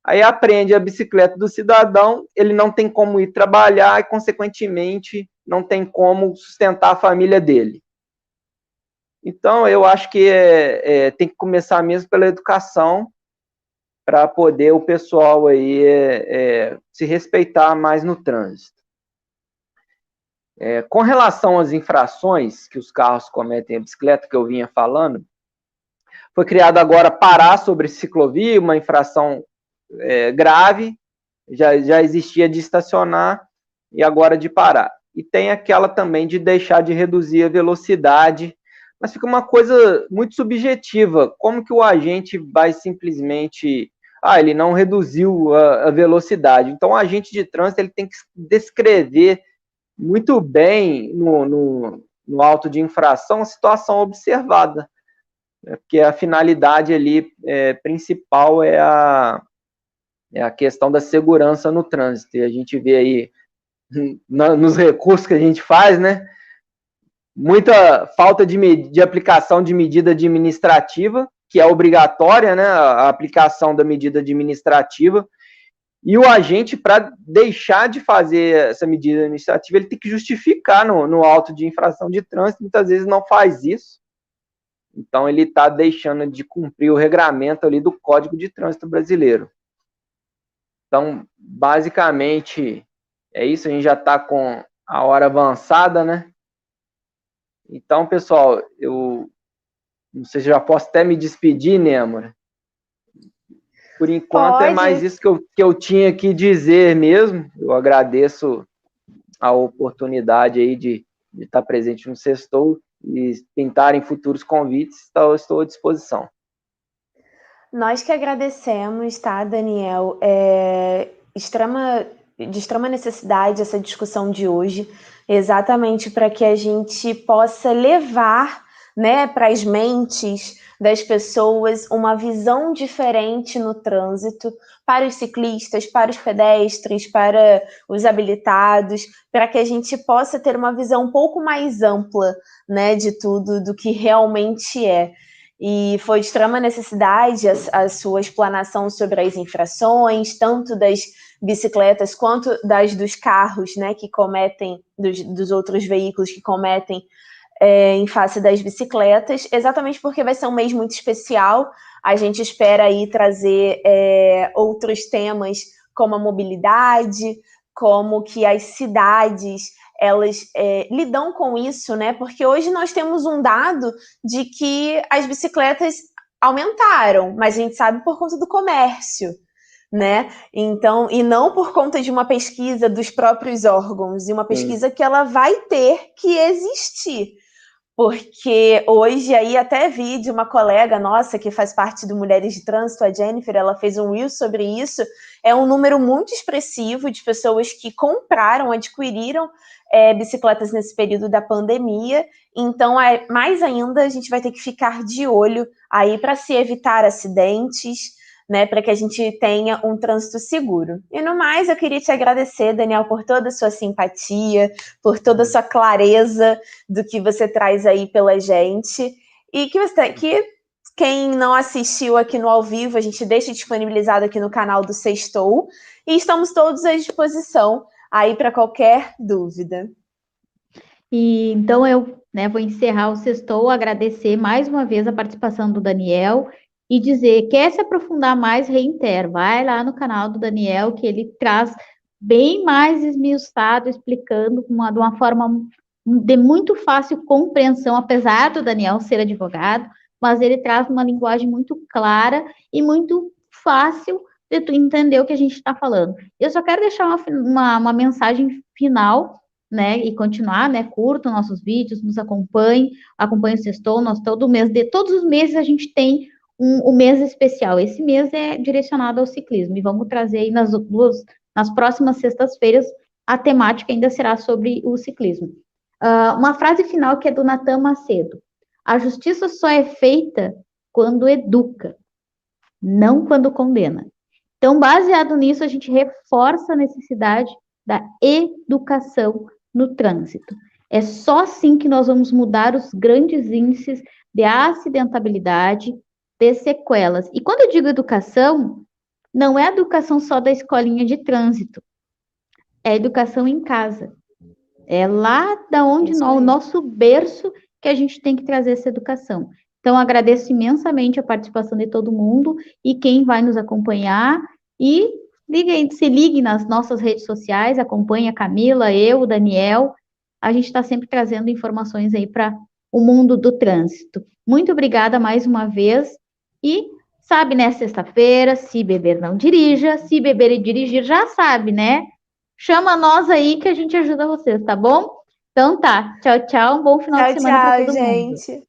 Speaker 2: Aí apreende a bicicleta do cidadão, ele não tem como ir trabalhar e, consequentemente, não tem como sustentar a família dele. Então, eu acho que tem que começar mesmo pela educação, para poder o pessoal aí se respeitar mais no trânsito. Com relação às infrações que os carros cometem à bicicleta, que eu vinha falando, foi criado agora parar sobre ciclovia, uma infração grave, já existia de estacionar e agora de parar. E tem aquela também de deixar de reduzir a velocidade, mas fica uma coisa muito subjetiva. Como que o agente vai simplesmente... ele não reduziu a velocidade. Então, o agente de trânsito ele tem que descrever muito bem no auto de infração a situação observada, né? Porque a finalidade ali principal é a questão da segurança no trânsito. E a gente vê aí nos recursos que a gente faz, né? Muita falta de aplicação de medida administrativa, que é obrigatória, né, a aplicação da medida administrativa, e o agente, para deixar de fazer essa medida administrativa, ele tem que justificar no auto de infração de trânsito, muitas vezes não faz isso, então ele está deixando de cumprir o regramento ali do Código de Trânsito Brasileiro. Então, basicamente, é isso, a gente já está com a hora avançada, né? Então, pessoal, eu não sei se já posso até me despedir, né, amor? Por enquanto é mais isso que eu tinha que dizer mesmo. Eu agradeço a oportunidade aí de estar presente no Sextou e pintarem futuros convites, estou à disposição.
Speaker 1: Nós que agradecemos, tá, Daniel? De extrema necessidade essa discussão de hoje, exatamente para que a gente possa levar, né, para as mentes das pessoas uma visão diferente no trânsito, para os ciclistas, para os pedestres, para os habilitados, para que a gente possa ter uma visão um pouco mais ampla, né, de tudo, do que realmente é. E foi de extrema necessidade a sua explanação sobre as infrações, tanto das bicicletas quanto dos carros, né, que cometem, dos outros veículos que cometem em face das bicicletas, exatamente porque vai ser um mês muito especial. A gente espera aí trazer outros temas como a mobilidade, como que as cidades elas lidam com isso, né? Porque hoje nós temos um dado de que as bicicletas aumentaram, mas a gente sabe por conta do comércio, né? Então, e não por conta de uma pesquisa dos próprios órgãos, e uma pesquisa que ela vai ter que existir. Porque hoje aí até vi de uma colega nossa que faz parte do Mulheres de Trânsito, a Jennifer, ela fez um reel sobre isso, é um número muito expressivo de pessoas que compraram, adquiriram bicicletas nesse período da pandemia, então mais ainda a gente vai ter que ficar de olho aí para se evitar acidentes, né, para que a gente tenha um trânsito seguro. E no mais, eu queria te agradecer, Daniel, por toda a sua simpatia, por toda a sua clareza do que você traz aí pela gente, e que quem não assistiu aqui no ao vivo, a gente deixa disponibilizado aqui no canal do Sextou, e estamos todos à disposição aí para qualquer dúvida.
Speaker 3: E então eu, né, vou encerrar o Sextou, agradecer mais uma vez a participação do Daniel e dizer, quer se aprofundar mais, reitero, vai lá no canal do Daniel, que ele traz bem mais esmiuçado, explicando de uma forma de muito fácil compreensão, apesar do Daniel ser advogado, mas ele traz uma linguagem muito clara e muito fácil de tu entender o que a gente está falando. Eu só quero deixar uma mensagem final, né, e continuar, né, curtam nossos vídeos, nos acompanhem o Sextou, todos os meses a gente tem um mês especial. Esse mês é direcionado ao ciclismo e vamos trazer aí nas próximas sextas-feiras a temática ainda será sobre o ciclismo. Uma frase final que é do Natan Macedo: a justiça só é feita quando educa, não quando condena. Então, baseado nisso, a gente reforça a necessidade da educação no trânsito. É só assim que nós vamos mudar os grandes índices de acidentabilidade, de sequelas. E quando eu digo educação, não é educação só da escolinha de trânsito, é educação em casa. É lá da onde o nosso berço que a gente tem que trazer essa educação. Então, agradeço imensamente a participação de todo mundo e quem vai nos acompanhar. E se ligue nas nossas redes sociais, acompanhe a Camila, eu, o Daniel. A gente está sempre trazendo informações aí para o mundo do trânsito. Muito obrigada mais uma vez. E sabe, né, sexta-feira, se beber não dirija, se beber e dirigir já sabe, né? Chama nós aí que a gente ajuda vocês, tá bom? Então tá, tchau, tchau, um bom final de semana para todo mundo.
Speaker 1: Tchau, gente.